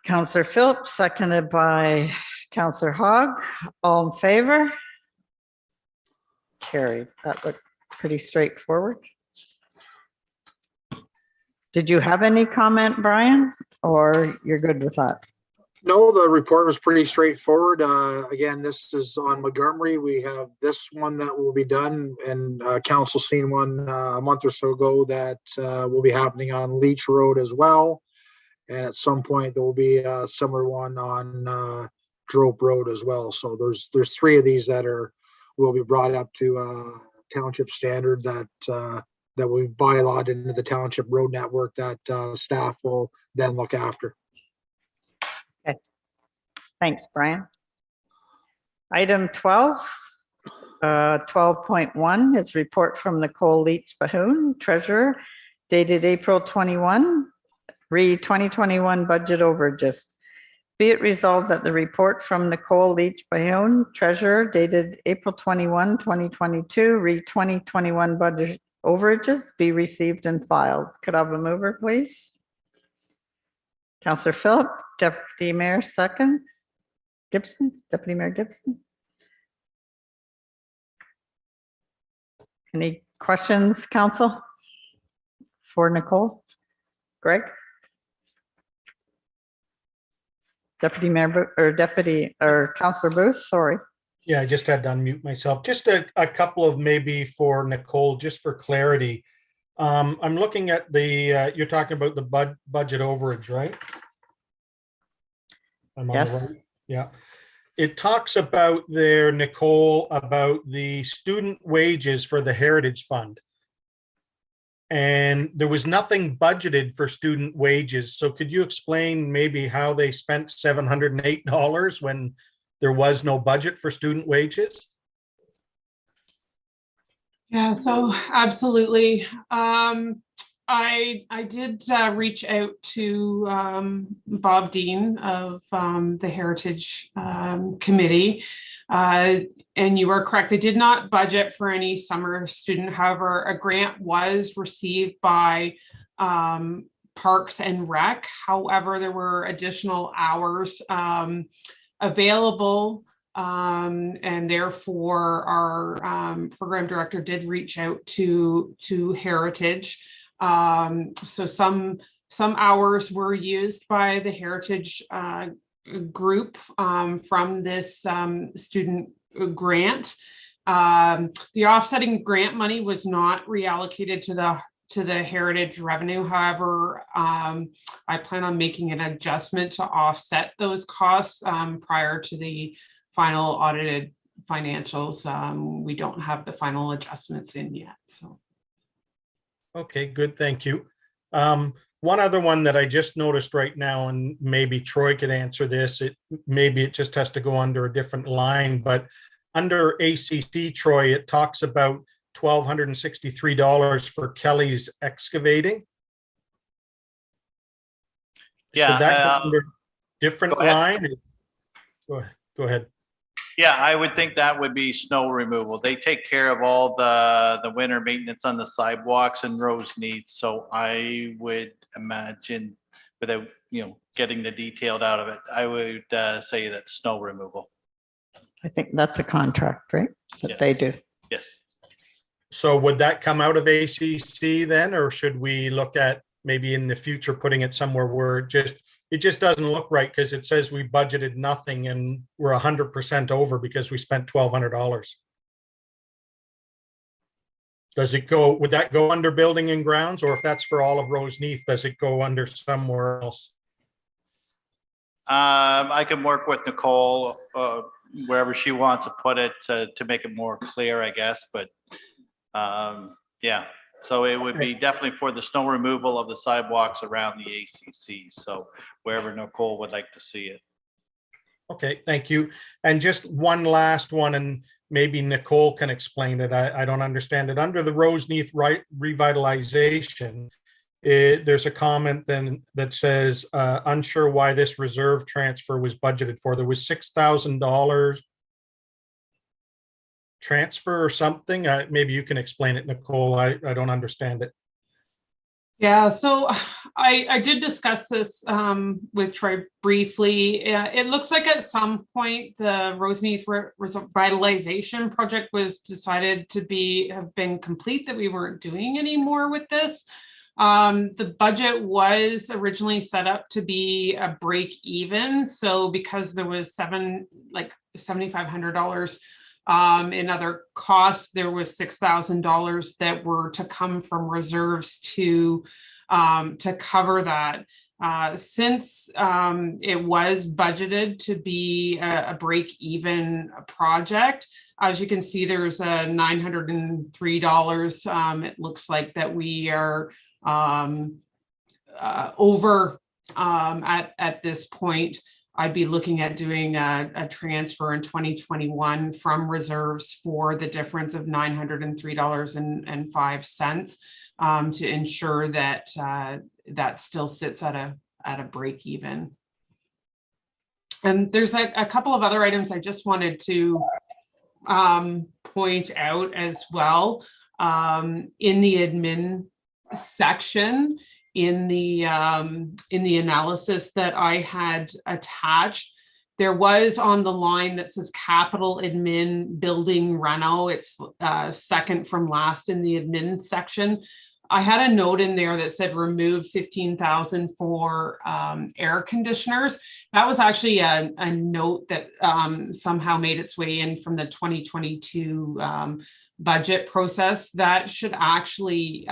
Councillor Phillips, seconded by Councillor Hogg. All in favor? Carried. That looked pretty straightforward. Did you have any comment, Brian, or you're good with that? No, the report was pretty straightforward. Again, this is on Montgomery. We have this one that will be done, and council seen one a month or so ago that will be happening on Leach Road as well. And at some point there will be a similar one on Drope Road as well. So there's 3 of these that will be brought up to township standard that will be bylawed into the township road network that staff will then look after. Okay. Thanks, Brian. Item 12, 12.1 is report from Nicole Leach Bahoon, Treasurer, dated April 21, re 2021 budget overages. Be it resolved that the report from Nicole Leach Bahoon, Treasurer, dated April 21, 2022, re 2021 budget overages be received and filed. Could I have a mover, please? Councillor Philip, Deputy Mayor seconds. Gibson, Deputy Mayor Gibson. Any questions, Council, for Nicole? Greg? Deputy Mayor or Councillor Booth, sorry. Yeah, I just had to unmute myself. Just a couple of maybe for Nicole, just for clarity. I'm looking at the, you're talking about the budget overage, right? I'm on the Yes. right. Yeah. it talks about there, Nicole, about the student wages for the Heritage Fund. And there was nothing budgeted for student wages. So could you explain maybe how they spent $708 when there was no budget for student wages? Yeah, so absolutely. I did reach out to Bob Dean of the Heritage Committee. And you are correct, they did not budget for any summer student. However, a grant was received by Parks and Rec. However, there were additional hours available. And therefore our program director did reach out to Heritage. So some hours were used by the Heritage group from this student grant. The offsetting grant money was not reallocated to the Heritage revenue. However, I plan on making an adjustment to offset those costs prior to the final audited financials. We don't have the final adjustments in yet, so. Okay, good, thank you. One other one that I just noticed right now, and maybe Troy could answer this, maybe it just has to go under a different line, but under ACC, Troy, it talks about $1,263 for Kelly's Excavating. Yeah, So that goes under different go ahead. line? Go ahead. Yeah, I would think that would be snow removal. They take care of all the winter maintenance on the sidewalks and Roseneath. So I would imagine, without getting the detailed out of it, I would say that snow removal. I think that's a contract, right? That they Yes. do. Yes. So would that come out of ACC then, or should we look at maybe in the future putting it somewhere where it just doesn't look right, because it says we budgeted nothing and we're 100% over because we spent $1,200. Does it go, would that go under building and grounds, or if that's for all of Roseneath, does it go under somewhere else? I can work with Nicole wherever she wants to put it to make it more clear, I guess. But yeah, so it would be definitely for the snow removal of the sidewalks around the ACC. So wherever Nicole would like to see it. Okay, thank you. And just one last one, and maybe Nicole can explain it. I don't understand it. Under the Roseneath revitalization, there's a comment then that says, unsure why this reserve transfer was budgeted for. There was $6,000 transfer or something. Maybe you can explain it, Nicole. I don't understand it. Yeah, so I did discuss this with Troy briefly. It looks like at some point the Roseneath revitalization project was decided to have been complete, that we weren't doing any more with this. The budget was originally set up to be a break even. So because there was $7,500 in other costs, there was $6,000 that were to come from reserves to cover that. Since it was budgeted to be a break-even project, as you can see, there's a $903. It looks like that we are over at this point. I'd be looking at doing a transfer in 2021 from reserves for the difference of $903.05 to ensure that that still sits at a break even. And there's a couple of other items I just wanted to point out as well. In the admin section, in the analysis that I had attached, there was on the line that says capital admin building reno. It's second from last in the admin section. I had a note in there that said remove 15,000 for air conditioners. That was actually a note that somehow made its way in from the 2022 budget process. That should actually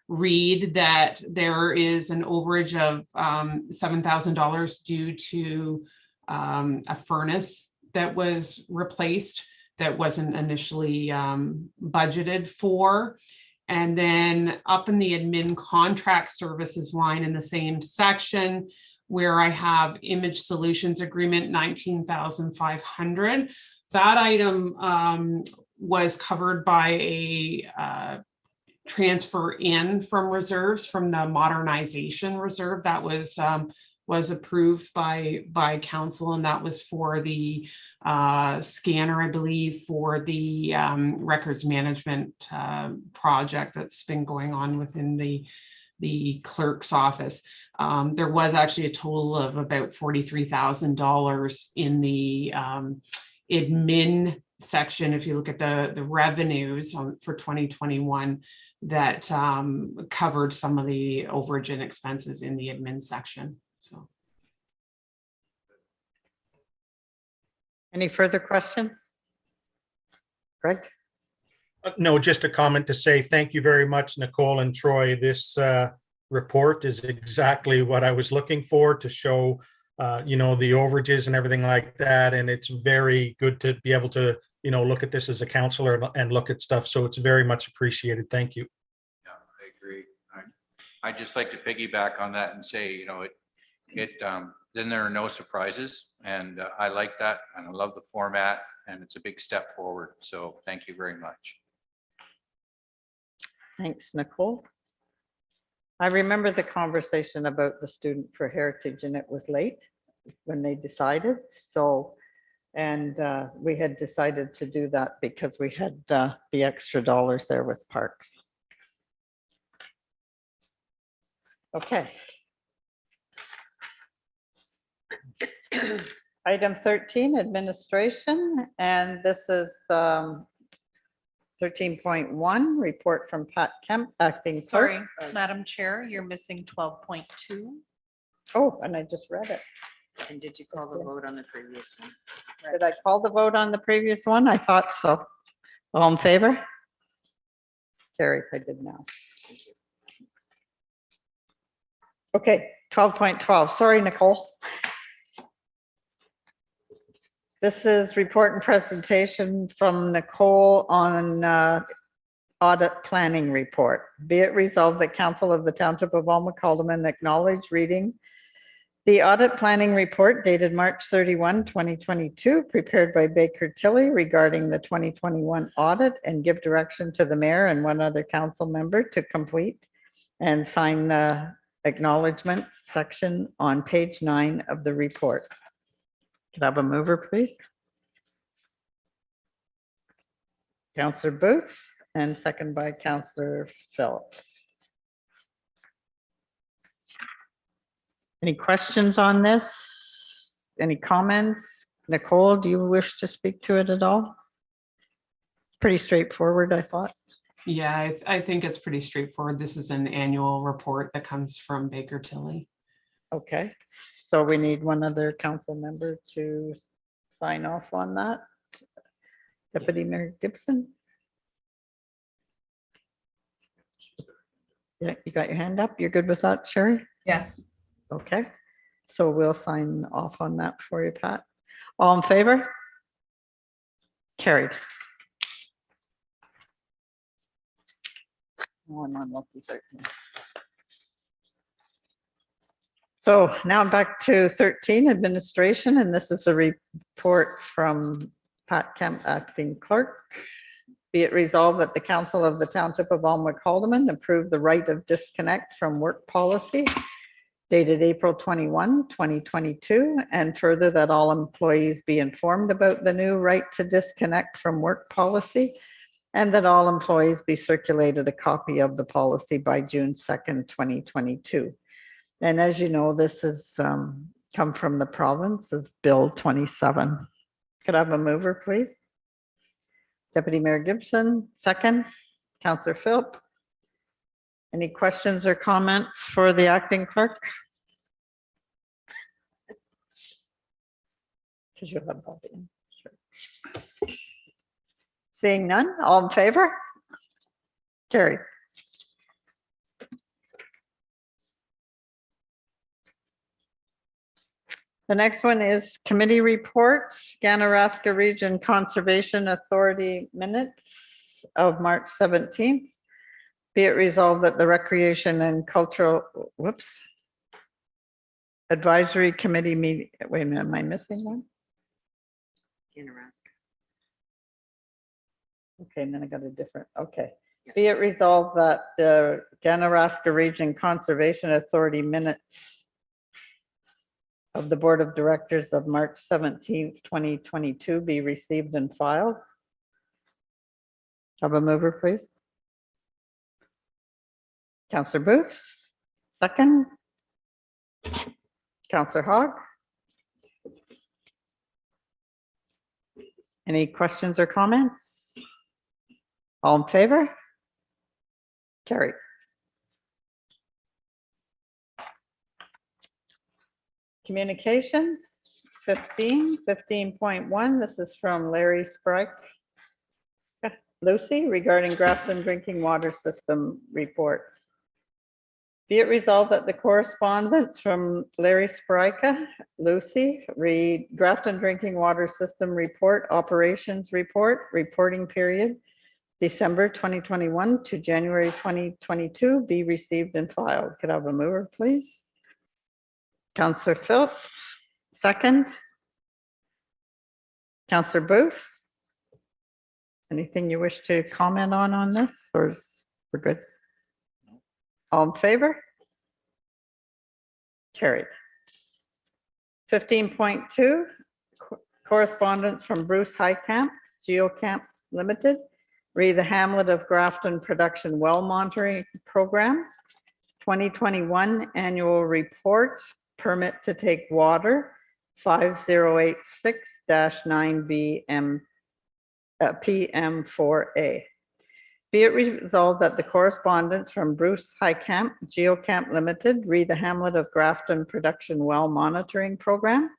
read that there is an overage of $7,000 due to a furnace that was replaced that wasn't initially budgeted for. And then up in the admin contract services line in the same section where I have image solutions agreement, 19,500. That item was covered by a transfer in from reserves from the modernization reserve that was approved by council, and that was for the scanner, I believe, for the records management project that's been going on within the clerk's office. There was actually a total of about $43,000 in the admin section. If you look at the revenues for 2021, that covered some of the overage and expenses in the admin section. So, Any further questions? Greg? No, just a comment to say thank you very much, Nicole and Troy. This report is exactly what I was looking for to show, the overages and everything like that. And it's very good to be able to, look at this as a counselor and look at stuff. So it's very much appreciated. Thank you. Yeah, I agree. I'd just like to piggyback on that and say, then there are no surprises, and I like that, and I love the format, and it's a big step forward. So thank you very much. Thanks, Nicole. I remember the conversation about the Student for Heritage, and it was late when they decided. So, and we had decided to do that because we had the extra dollars there with parks. Okay. Item 13, administration, and this is 13.1, report from Pat Kemp, acting clerk. Sorry, Madam Chair, you're missing 12.2. Oh, and I just read it. And did you call the vote on the previous one? Did I call the vote on the previous one? I thought so. All in favor? Carried, I did now. Okay, 12.12. Sorry, Nicole. This is report and presentation from Nicole on audit planning report. Be it resolved that Council of the Township of Alma-Calderman acknowledge reading the audit planning report dated March 31, 2022, prepared by Baker Tilly regarding the 2021 audit, and give direction to the mayor and one other council member to complete and sign the acknowledgement section on page 9 of the report. Could I have a mover, please? Councillor Booth, and second by Councillor Philip. Any questions on this? Any comments? Nicole, do you wish to speak to it at all? It's pretty straightforward, I thought. yeah, I think it's pretty straightforward. This is an annual report that comes from Baker Tilly. Okay, so we need one other council member to sign off on that. Deputy Mayor Gibson. Yeah, you got your hand up. You're good with that, Sherry? Yes. Okay, so we'll sign off on that for you, Pat. All in favor? Carried. Oh, I'm on lucky 13. So now I'm back to 13, administration, and this is a report from Pat Kemp, acting clerk. Be it resolved that the Council of the Township of Alma-Calderman approve the right of disconnect from work policy dated April 21, 2022, and further that all employees be informed about the new right to disconnect from work policy, and that all employees be circulated a copy of the policy by June 2nd, 2022. And as you know, this has come from the province as Bill 27. Could I have a mover, please? Deputy Mayor Gibson, second. Councillor Philp. Any questions or comments for the acting clerk? Because you'll have Bobby in. Sure. Seeing none, all in favor? Carried. The next one is committee reports, Ganaraska Region Conservation Authority minutes of March 17th. Be it resolved that the Recreation and Cultural, Advisory Committee meeting, wait a minute, am I missing one? Okay, and then I got a different, okay. Be it resolved that the Ganaraska Region Conservation Authority minutes of the Board of Directors of March 17th, 2022 be received and filed. Have a mover, please. Councillor Booth, second. Councillor Hogg. Any questions or comments? All in favor? Carried. Communications, 15.1. This is from Larry Sprike. Lucy, regarding Grafton Drinking Water System report. Be it resolved that the correspondence from Larry Sprika, Lucy, read Grafton Drinking Water System report, operations report, reporting period, December 2021 to January 2022, be received and filed. Could I have a mover, please? Councillor Philp, second. Councillor Booth. Anything you wish to comment on this, or we're good? All in favor? Carried. 15.2, correspondence from Bruce Highcamp, Geocamp Limited, re the Hamlet of Grafton Production Well Monitoring Program, 2021 Annual Report, Permit to Take Water, 5086-9BM PM4A. Be it resolved that the correspondence from Bruce Highcamp, Geocamp Limited, re the Hamlet of Grafton Production Well Monitoring Program,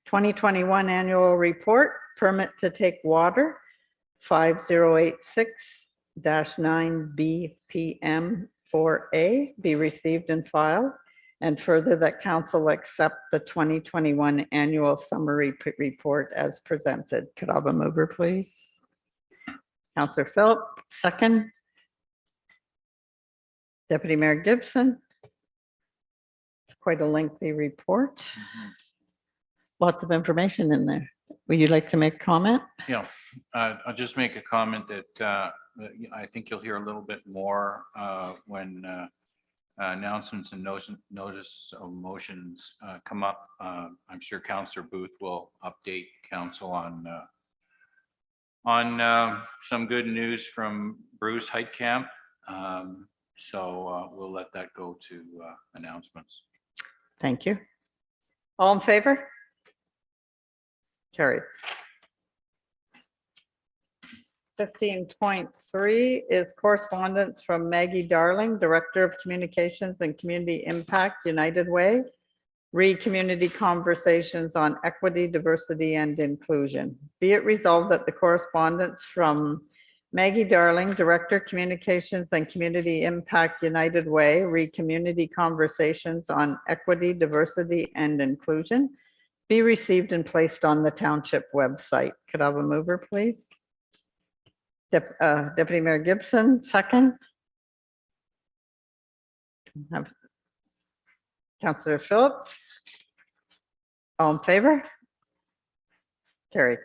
2021 Annual Report, Permit to Take Water, 5086-9B PM4A, be received and filed. And further, that council accept the 2021 Annual Summary Report as presented. Could I have a mover, please? Councillor Philp, second. Deputy Mayor Gibson. It's quite a lengthy report. Lots of information in there. Would you like to make a comment? Yeah, I'll just make a comment that I think you'll hear a little bit more when announcements and notice of motions come up. I'm sure Councillor Booth will update council on some good news from Bruce Heitkamp. So we'll let that go to announcements. Thank you. All in favor? Carried. 15.3 is correspondence from Maggie Darling, Director of Communications and Community Impact, United Way, re community conversations on equity, diversity, and inclusion. Be it resolved that the correspondence from Maggie Darling, Director, Communications and Community Impact, United Way, re community conversations on equity, diversity, and inclusion, be received and placed on the township website. Could I have a mover, please? Deputy Mayor Gibson, second. Have Councillor Phillips. All in favor? Carried.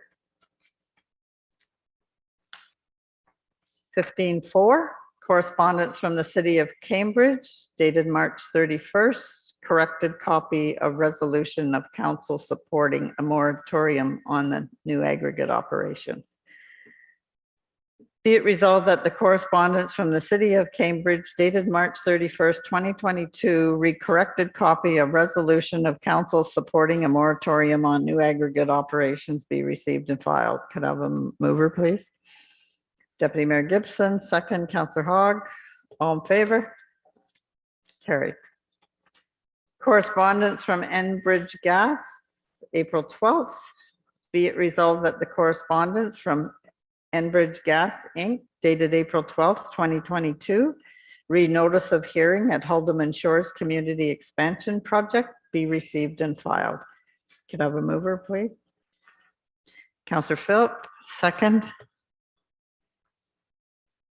15.4, correspondence from the City of Cambridge dated March 31st, corrected copy of resolution of council supporting a moratorium on the new aggregate operations. Be it resolved that the correspondence from the City of Cambridge dated March 31st, 2022, re-corrected copy of resolution of council supporting a moratorium on new aggregate operations be received and filed. Could I have a mover, please? Deputy Mayor Gibson, second. Councillor Hogg, all in favor? Carried. Correspondence from Enbridge Gas, April 12th. Be it resolved that the correspondence from Enbridge Gas Inc. dated April 12th, 2022, read notice of hearing at Haldeman Shores Community Expansion Project be received and filed. Could I have a mover, please? Counselor Philp, second.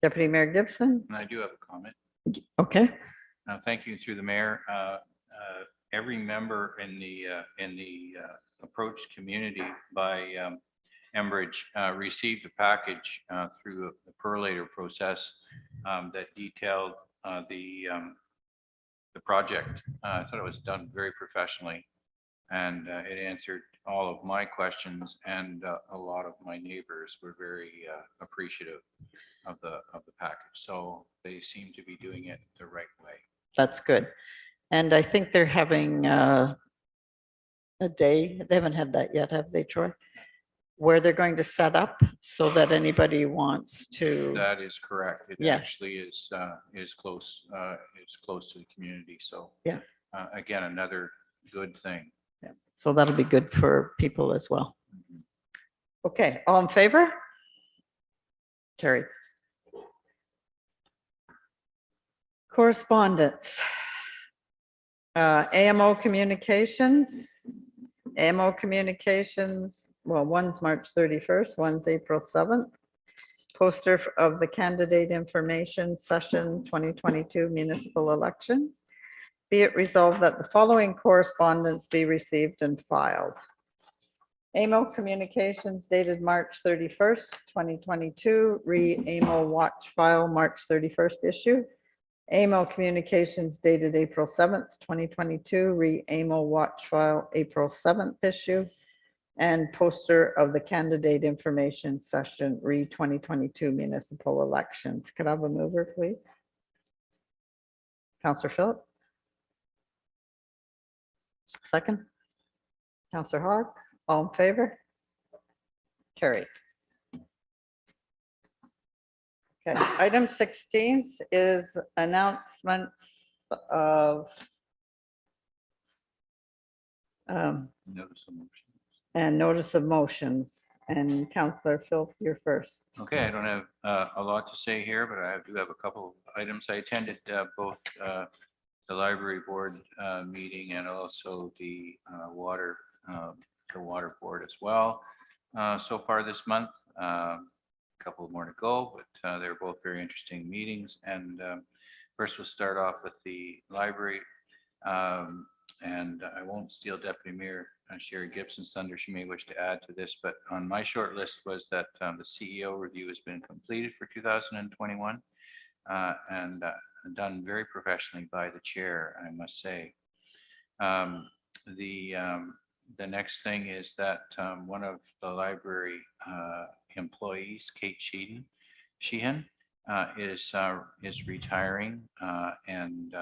Deputy Mayor Gibson, And I do have a comment. okay. Thank you through the mayor. Every member in the approach community by Enbridge received a package through the perlator process that detailed the project. I thought it was done very professionally, and it answered all of my questions, and a lot of my neighbors were very appreciative of the package. So they seem to be doing it the right way. That's good. And I think they're having a day, they haven't had that yet, have they, Troy? Where they're going to set up so that anybody wants to, That is correct. It Yes. actually is close to the community. So Yeah. Again, another good thing. so that'll be good for people as well. Okay, all in favor? Carried. Correspondence. AMO Communications. AMO Communications, well, one's March 31st, one's April 7th. Poster of the candidate information session 2022 municipal elections. Be it resolved that the following correspondence be received and filed. AMO Communications dated March 31st, 2022, re-AMO Watch File March 31st issue. AMO Communications dated April 7th, 2022, re-AMO Watch File April 7th issue. And poster of the candidate information session re-2022 municipal elections. Could I have a mover, please? Counselor Philip? Second. Counselor Hogg, all in favor? Carried. Okay, item 16 is announcements of Notice of motion. and notice of motions. And Counselor Phil, you're first. Okay, I don't have a lot to say here, but I do have a couple of items. I attended both the library board meeting and also the water board as well. So far this month, a couple more to go, but they're both very interesting meetings. And first we'll start off with the library. And I won't steal Deputy Mayor Sherry Gibson's thunder. She may wish to add to this, but on my short list was that the CEO review has been completed for 2021 and done very professionally by the chair, I must say. The next thing is that one of the library employees, Kate Sheehan, is retiring, and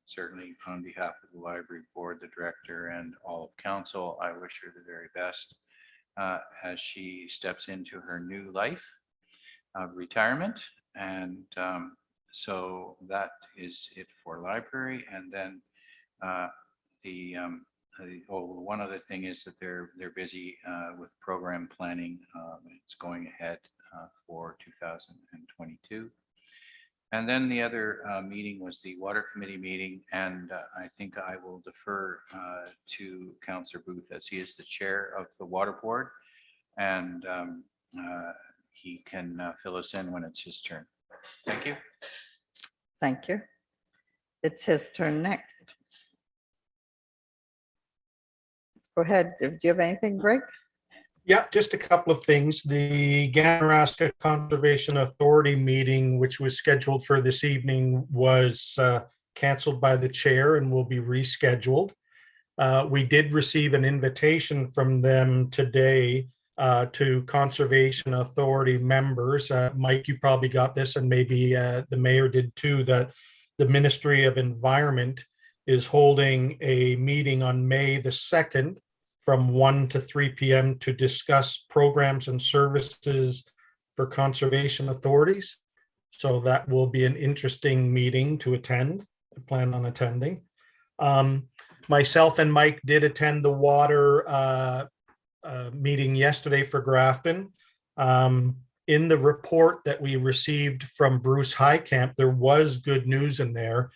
certainly on behalf of the library board, the director, and all of council, I wish her the very best as she steps into her new life of retirement. And so that is it for library. And then one other thing is that they're busy with program planning. It's going ahead for 2022. And then the other meeting was the water committee meeting, and I think I will defer to Councillor Booth as he is the chair of the water board, and he can fill us in when it's his turn. Thank you. Thank you. It's his turn next. Go ahead. Do you have anything, Greg? Yeah, just a couple of things. The Ganaraska Conservation Authority meeting, which was scheduled for this evening, was canceled by the chair and will be rescheduled. We did receive an invitation from them today to Conservation Authority members. Mike, you probably got this, and maybe the mayor did too, that the Ministry of Environment is holding a meeting on May the 2nd from 1 to 3 p.m. to discuss programs and services for conservation authorities. So that will be an interesting meeting to attend. I plan on attending. Myself and Mike did attend the water meeting yesterday for Grafton. In the report that we received from Bruce Highcamp, there was good news in there.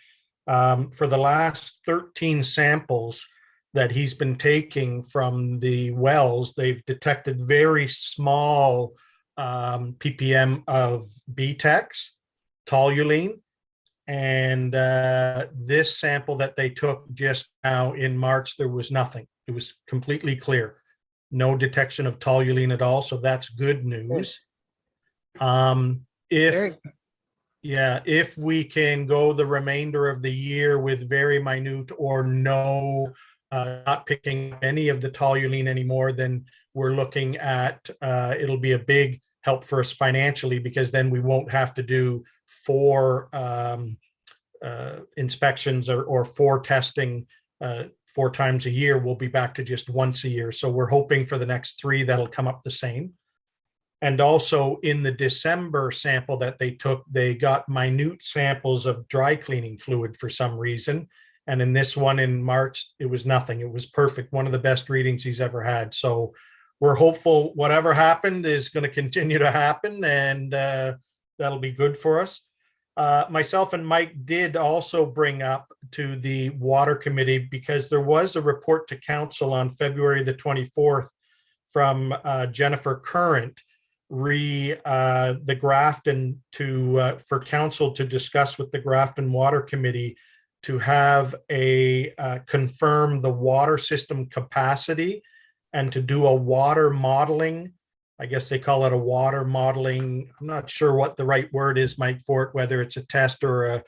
For the last 13 samples, that he's been taking from the wells, they've detected very small ppm of BTEX, toluene. And this sample that they took just now in March, there was nothing. It was completely clear. No detection of toluene at all. So that's good news. If we can go the remainder of the year with very minute or no, not picking any of the toluene anymore, then we're looking at, it'll be a big help for us financially, because then we won't have to do 4 inspections or 4 testing 4 times a year. We'll be back to just once a year. So we're hoping for the next 3 that'll come up the same. And also in the December sample that they took, they got minute samples of dry cleaning fluid for some reason. And in this one in March, it was nothing. It was perfect. One of the best readings he's ever had. So we're hopeful whatever happened is going to continue to happen, and that'll be good for us. Myself and Mike did also bring up to the Water Committee, because there was a report to Council on February the 24th from Jennifer Current, the Grafton for Council to discuss with the Grafton Water Committee to have confirm the water system capacity and to do a water modeling. I guess they call it a water modeling. I'm not sure what the right word is, Mike, for it, whether it's a test or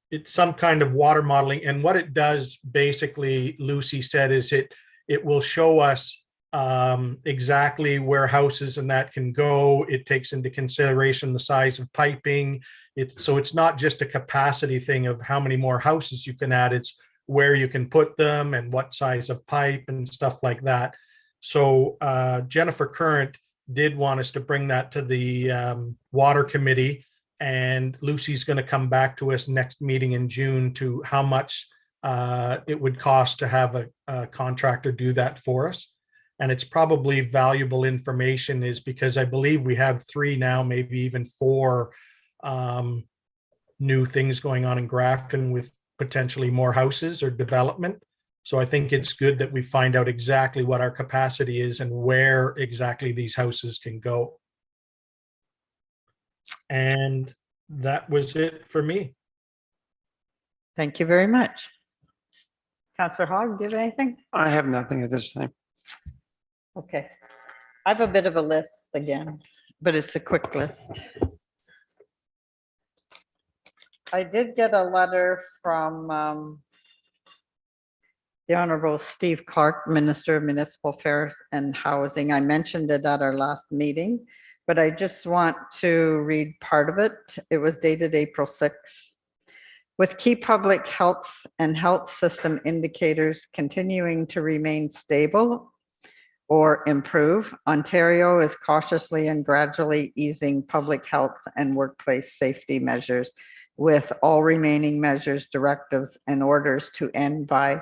it's some kind of water modeling. And what it does, basically, Lucy said, is it will show us exactly where houses and that can go. It takes into consideration the size of piping. So it's not just a capacity thing of how many more houses you can add. It's where you can put them and what size of pipe and stuff like that. So Jennifer Current did want us to bring that to the Water Committee, and Lucy's going to come back to us next meeting in June to how much it would cost to have a contractor do that for us. And it's probably valuable information, is because I believe we have 3 now, maybe even 4 new things going on in Grafton with potentially more houses or development. So I think it's good that we find out exactly what our capacity is and where exactly these houses can go. And that was it for me. Thank you very much. Councillor Hogg, do you have anything? I have nothing at this time. Okay. I have a bit of a list again, but it's a quick list. I did get a letter from the Honorable Steve Clark, Minister of Municipal Affairs and Housing. I mentioned it at our last meeting, but I just want to read part of it. It was dated April 6th. With key public health and health system indicators continuing to remain stable or improve, Ontario is cautiously and gradually easing public health and workplace safety measures, with all remaining measures, directives, and orders to end by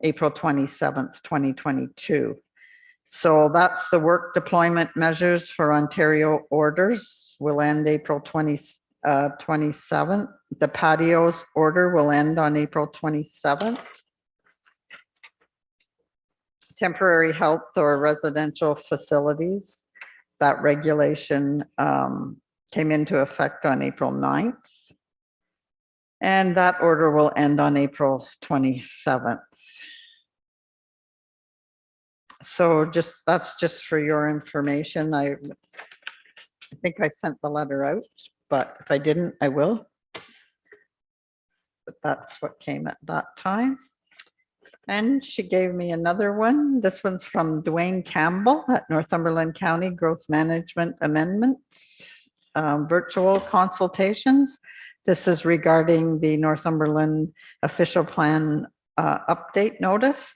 April 27th, 2022. So that's the work deployment measures for Ontario orders will end April 27th. The patios order will end on April 27th. Temporary health or residential facilities, that regulation came into effect on April 9th. And that order will end on April 27th. So that's just for your information. I think I sent the letter out, but if I didn't, I will. But that's what came at that time. And she gave me another one. This one's from Dwayne Campbell at Northumberland County Growth Management Amendments, virtual consultations. This is regarding the Northumberland official plan update notice.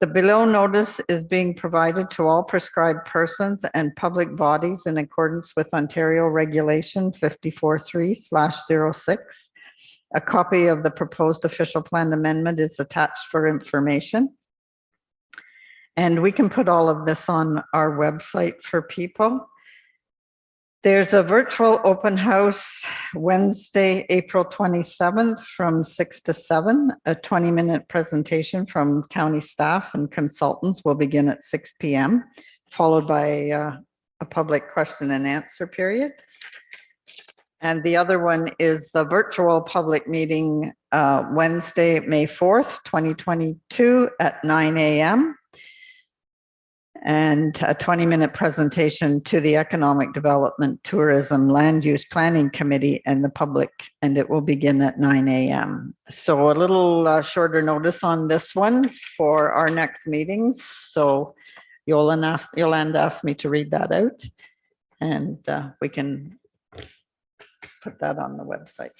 The below notice is being provided to all prescribed persons and public bodies in accordance with Ontario Regulation 54.3/06. A copy of the proposed official plan amendment is attached for information. And we can put all of this on our website for people. There's a virtual open house Wednesday, April 27th from 6 to 7. A 20-minute presentation from county staff and consultants will begin at 6 p.m., followed by a public question and answer period. And the other one is the virtual public meeting Wednesday, May 4th, 2022 at 9 a.m. And a 20-minute presentation to the Economic Development, Tourism, Land Use Planning Committee and the public, and it will begin at 9 a.m. So a little shorter notice on this one for our next meetings. So Yolanda asked me to read that out, and we can put that on the website.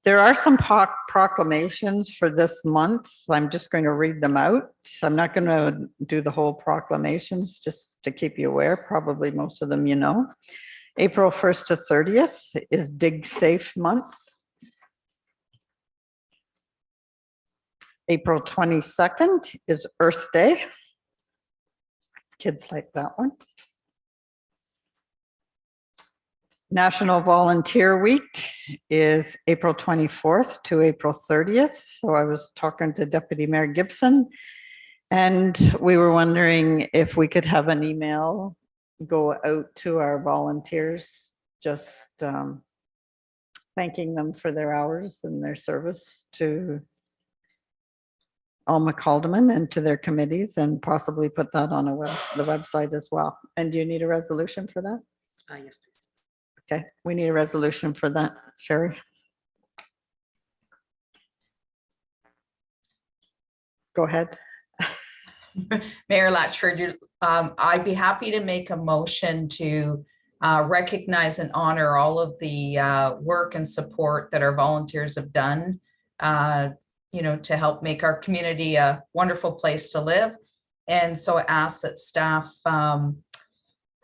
There are some proclamations for this month. I'm just going to read them out. I'm not going to do the whole proclamations, just to keep you aware. Probably most of them you know. April 1st to 30th is Dig Safe Month. April 22nd is Earth Day. Kids like that one. National Volunteer Week is April 24th to April 30th. So I was talking to Deputy Mayor Gibson, and we were wondering if we could have an email go out to our volunteers, just thanking them for their hours and their service to Alma Calderman and to their committees, and possibly put that on the website as well. And do you need a resolution for that? Yes, please. Okay, we need a resolution for that, Sherry. Go ahead. Mayor Latchford, I'd be happy to make a motion to recognize and honor all of the work and support that our volunteers have done, to help make our community a wonderful place to live. And so I ask that staff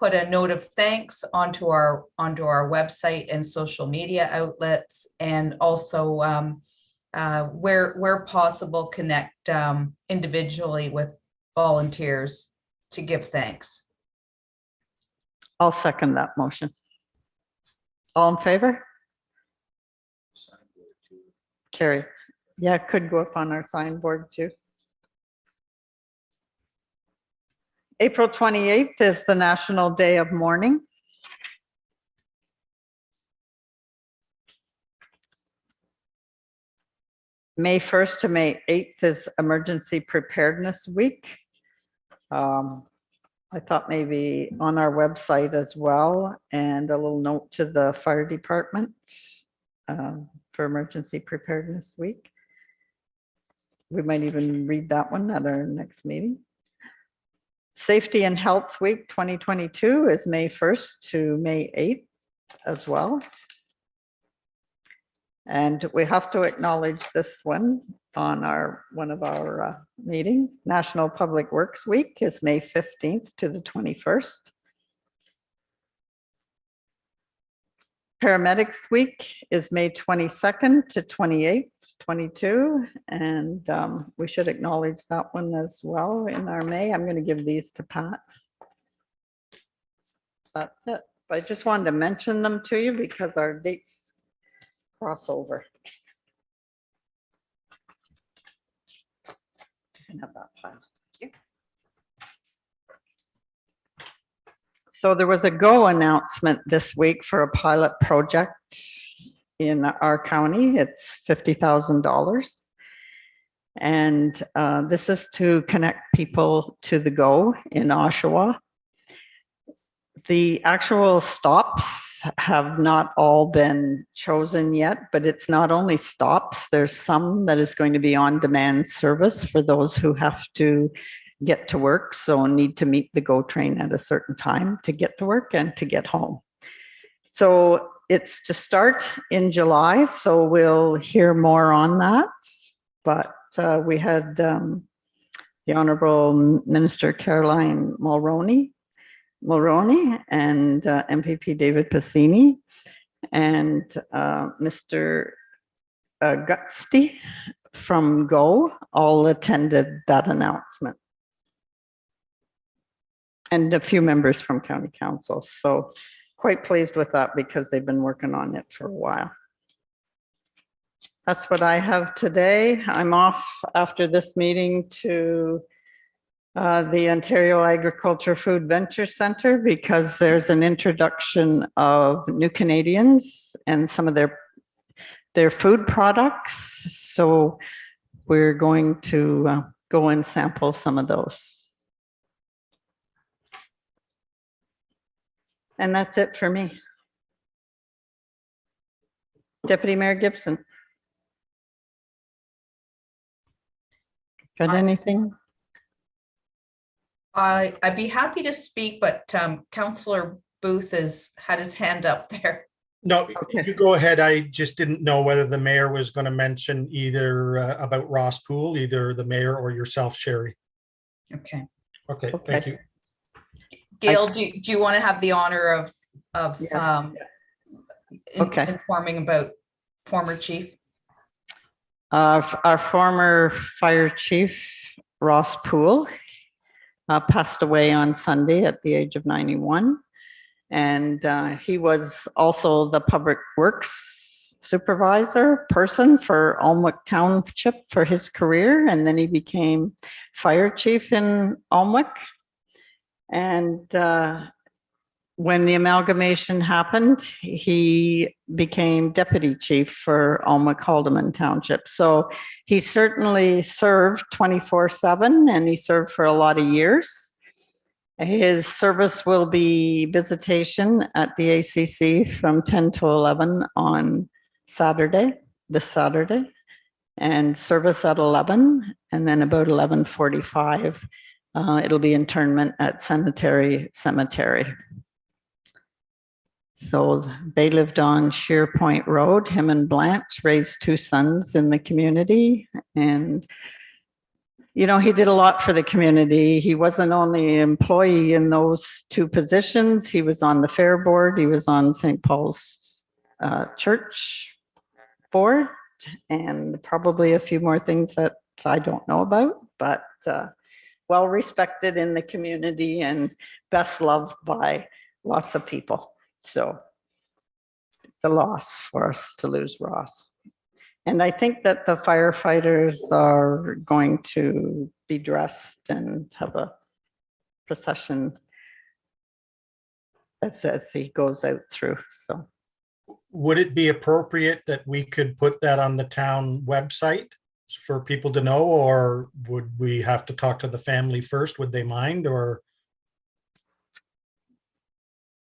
put a note of thanks onto our website and social media outlets, and also where possible connect individually with volunteers to give thanks. I'll second that motion. All in favor? Carrie. Yeah, it could go up on our signboard too. April 28th is the National Day of Mourning. May 1st to May 8th is Emergency Preparedness Week. I thought maybe on our website as well, and a little note to the fire department for Emergency Preparedness Week. We might even read that one at our next meeting. Safety and Health Week 2022 is May 1st to May 8th as well. And we have to acknowledge this one on one of our meetings. National Public Works Week is May 15th to the 21st. Paramedics Week is May 22nd to 28th, 22, and we should acknowledge that one as well in our May. I'm going to give these to Pat. That's it. But I just wanted to mention them to you because our dates cross over. You can have that file. So there was a GO announcement this week for a pilot project in our county. It's $50,000. And this is to connect people to the GO in Oshawa. The actual stops have not all been chosen yet, but it's not only stops. There's some that is going to be on-demand service for those who have to get to work, so need to meet the GO train at a certain time to get to work and to get home. So it's to start in July, so we'll hear more on that. But we had the Honorable Minister Caroline Mulroney and MPP David Passini and Mr. Gutsty from GO all attended that announcement. and a few members from county council. So quite pleased with that because they've been working on it for a while. That's what I have today. I'm off after this meeting to the Ontario Agriculture Food Venture Center because there's an introduction of New Canadians and some of their food products. So we're going to go and sample some of those. And that's it for me. Deputy Mayor Gibson. Got anything? I'd be happy to speak, but Councillor Booth had his hand up there. No, you go ahead. I just didn't know whether the mayor was going to mention either about Ross Pool, either the mayor or yourself, Sherry. Okay. Okay, thank you. Gail, do you want to have the honor of Yeah. Okay. informing about former chief? Our former fire chief, Ross Poole, passed away on Sunday at the age of 91. And he was also the public works supervisor person for Alnwick Township for his career. And then he became fire chief in Alnwick. And when the amalgamation happened, he became deputy chief for Alnwick Haldeman Township. So he certainly served 24/7 and he served for a lot of years. His service will be visitation at the ACC from 10 to 11 on Saturday, this Saturday, and service at 11, and then about 11:45, it'll be internment at Cemetery. So they lived on Sheer Point Road. Him and Blanche raised 2 sons in the community. And, you know, he did a lot for the community. He wasn't only an employee in those 2 positions. He was on the fair board. He was on St. Paul's church board, and probably a few more things that I don't know about, but well respected in the community and best loved by lots of people. So it's a loss for us to lose Ross. And I think that the firefighters are going to be dressed and have a procession as he goes out through. So Would it be appropriate that we could put that on the town website for people to know, or would we have to talk to the family first? Would they mind, or?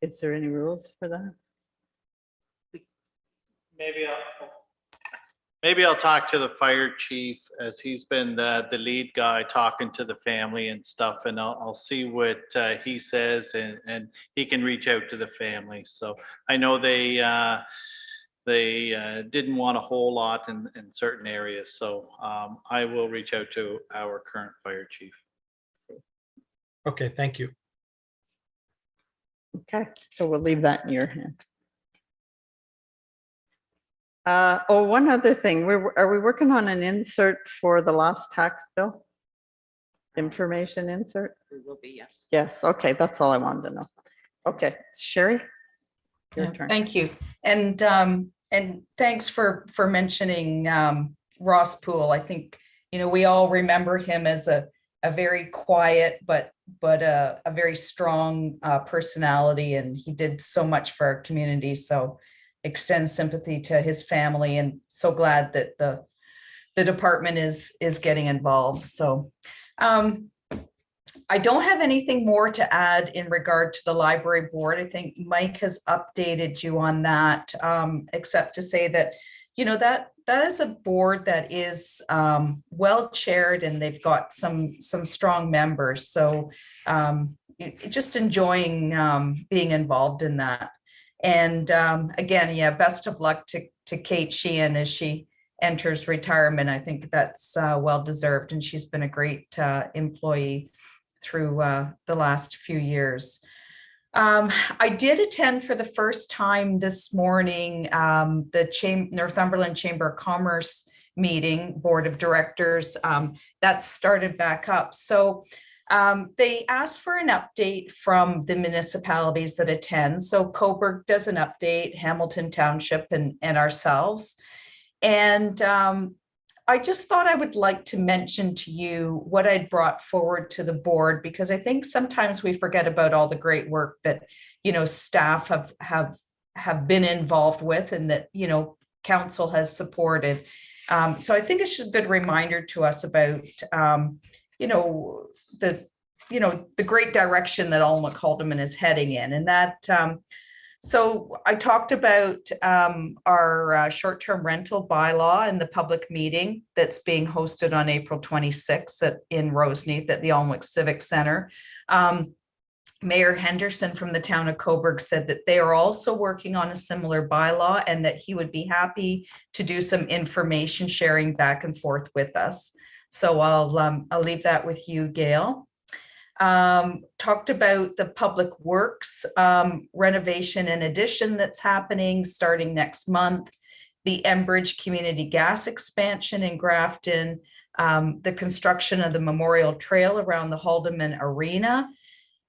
is there any rules for that? Maybe I'll talk to the fire chief, as he's been the lead guy talking to the family and stuff, and I'll see what he says, and he can reach out to the family. So I know they didn't want a whole lot in certain areas, so I will reach out to our current fire chief. Okay, thank you. Okay, so we'll leave that in your hands. Oh, one other thing, are we working on an insert for the last tax bill? Information insert? We will be, yes. Yes, okay, that's all I wanted to know. Okay, Sherry? Your turn. Thank you. And thanks for mentioning Ross Poole. I think, you know, we all remember him as a very quiet, but a very strong personality, and he did so much for our community. So extend sympathy to his family, and so glad that the department is getting involved. So I don't have anything more to add in regard to the library board. I think Mike has updated you on that, except to say that, you know, that is a board that is well chaired, and they've got some strong members. So just enjoying being involved in that. And again, yeah, best of luck to Kate Sheehan as she enters retirement. I think that's well deserved, and she's been a great employee through the last few years. I did attend for the first time this morning the Northumberland Chamber of Commerce meeting, Board of Directors. That started back up. So They asked for an update from the municipalities that attend. So Coburg does an update, Hamilton Township and ourselves. And I just thought I would like to mention to you what I'd brought forward to the board, because I think sometimes we forget about all the great work that, staff have been involved with and that, council has supported. So I think it's just a good reminder to us about, the great direction that Alma Calderman is heading in, and that, so I talked about our short-term rental bylaw in the public meeting that's being hosted on April 26th in Roseneath at the Alnwick Civic Center. Mayor Henderson from the town of Coburg said that they are also working on a similar bylaw and that he would be happy to do some information sharing back and forth with us. So I'll leave that with you, Gail. Talked about the public works renovation and addition that's happening starting next month, the Enbridge community gas expansion in Grafton, the construction of the memorial trail around the Haldeman Arena,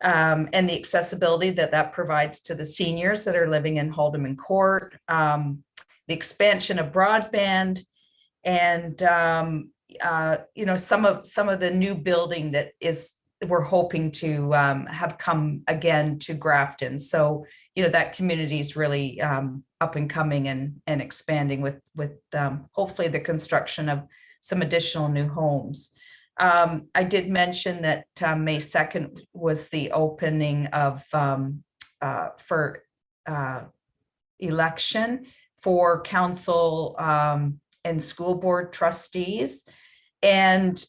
and the accessibility that provides to the seniors that are living in Haldeman Court, the expansion of broadband, and some of the new building that we're hoping to have come again to Grafton. So, that community is really up and coming and expanding with hopefully the construction of some additional new homes. I did mention that May 2nd was the opening of for election for council and school board trustees. And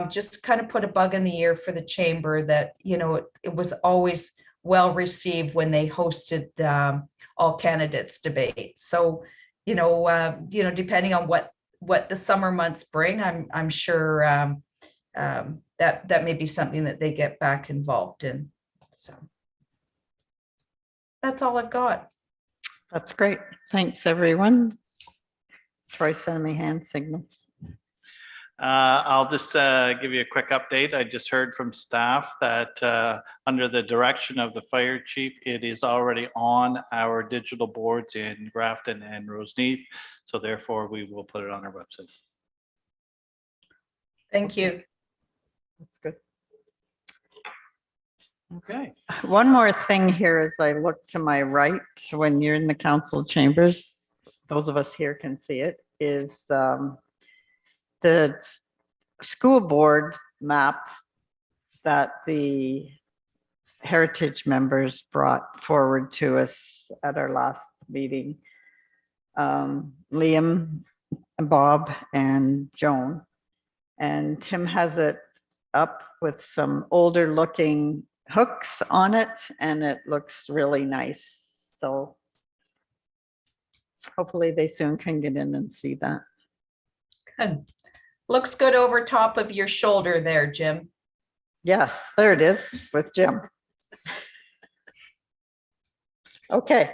just kind of put a bug in the ear for the chamber that, it was always well received when they hosted all candidates debate. So, depending on what the summer months bring, I'm sure that may be something that they get back involved in. So that's all I've got. That's great. Thanks, everyone. Troy sent me hand signals. I'll just give you a quick update. I just heard from staff that under the direction of the fire chief, it is already on our digital boards in Grafton and Roseneath. So therefore, we will put it on our website. Thank you. That's good. Okay. One more thing here as I look to my right, when you're in the council chambers, those of us here can see it, is the school board map that the heritage members brought forward to us at our last meeting. Liam, Bob, and Joan. And Tim has it up with some older looking hooks on it, and it looks really nice. So hopefully they soon can get in and see that. Good. Looks good over top of your shoulder there, Jim. Yes, there it is with Jim. Okay.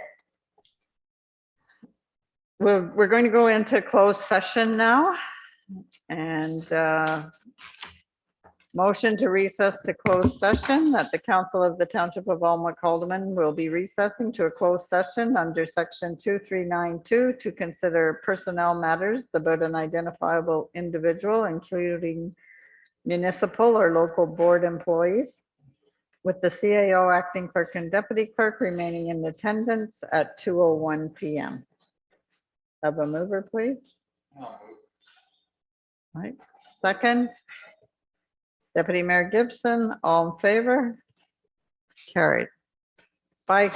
We're going to go into closed session now, and motion to recess to closed session that the Council of the Township of Alnwick Haldeman will be recessing to a closed session under section 2392 to consider personnel matters about an identifiable individual, including municipal or local board employees, with the CAO, acting clerk, and deputy clerk remaining in attendance at 2:01 p.m. Have a mover, please. All right. Second. Deputy Mayor Gibson, all in favor? Carried. Bye.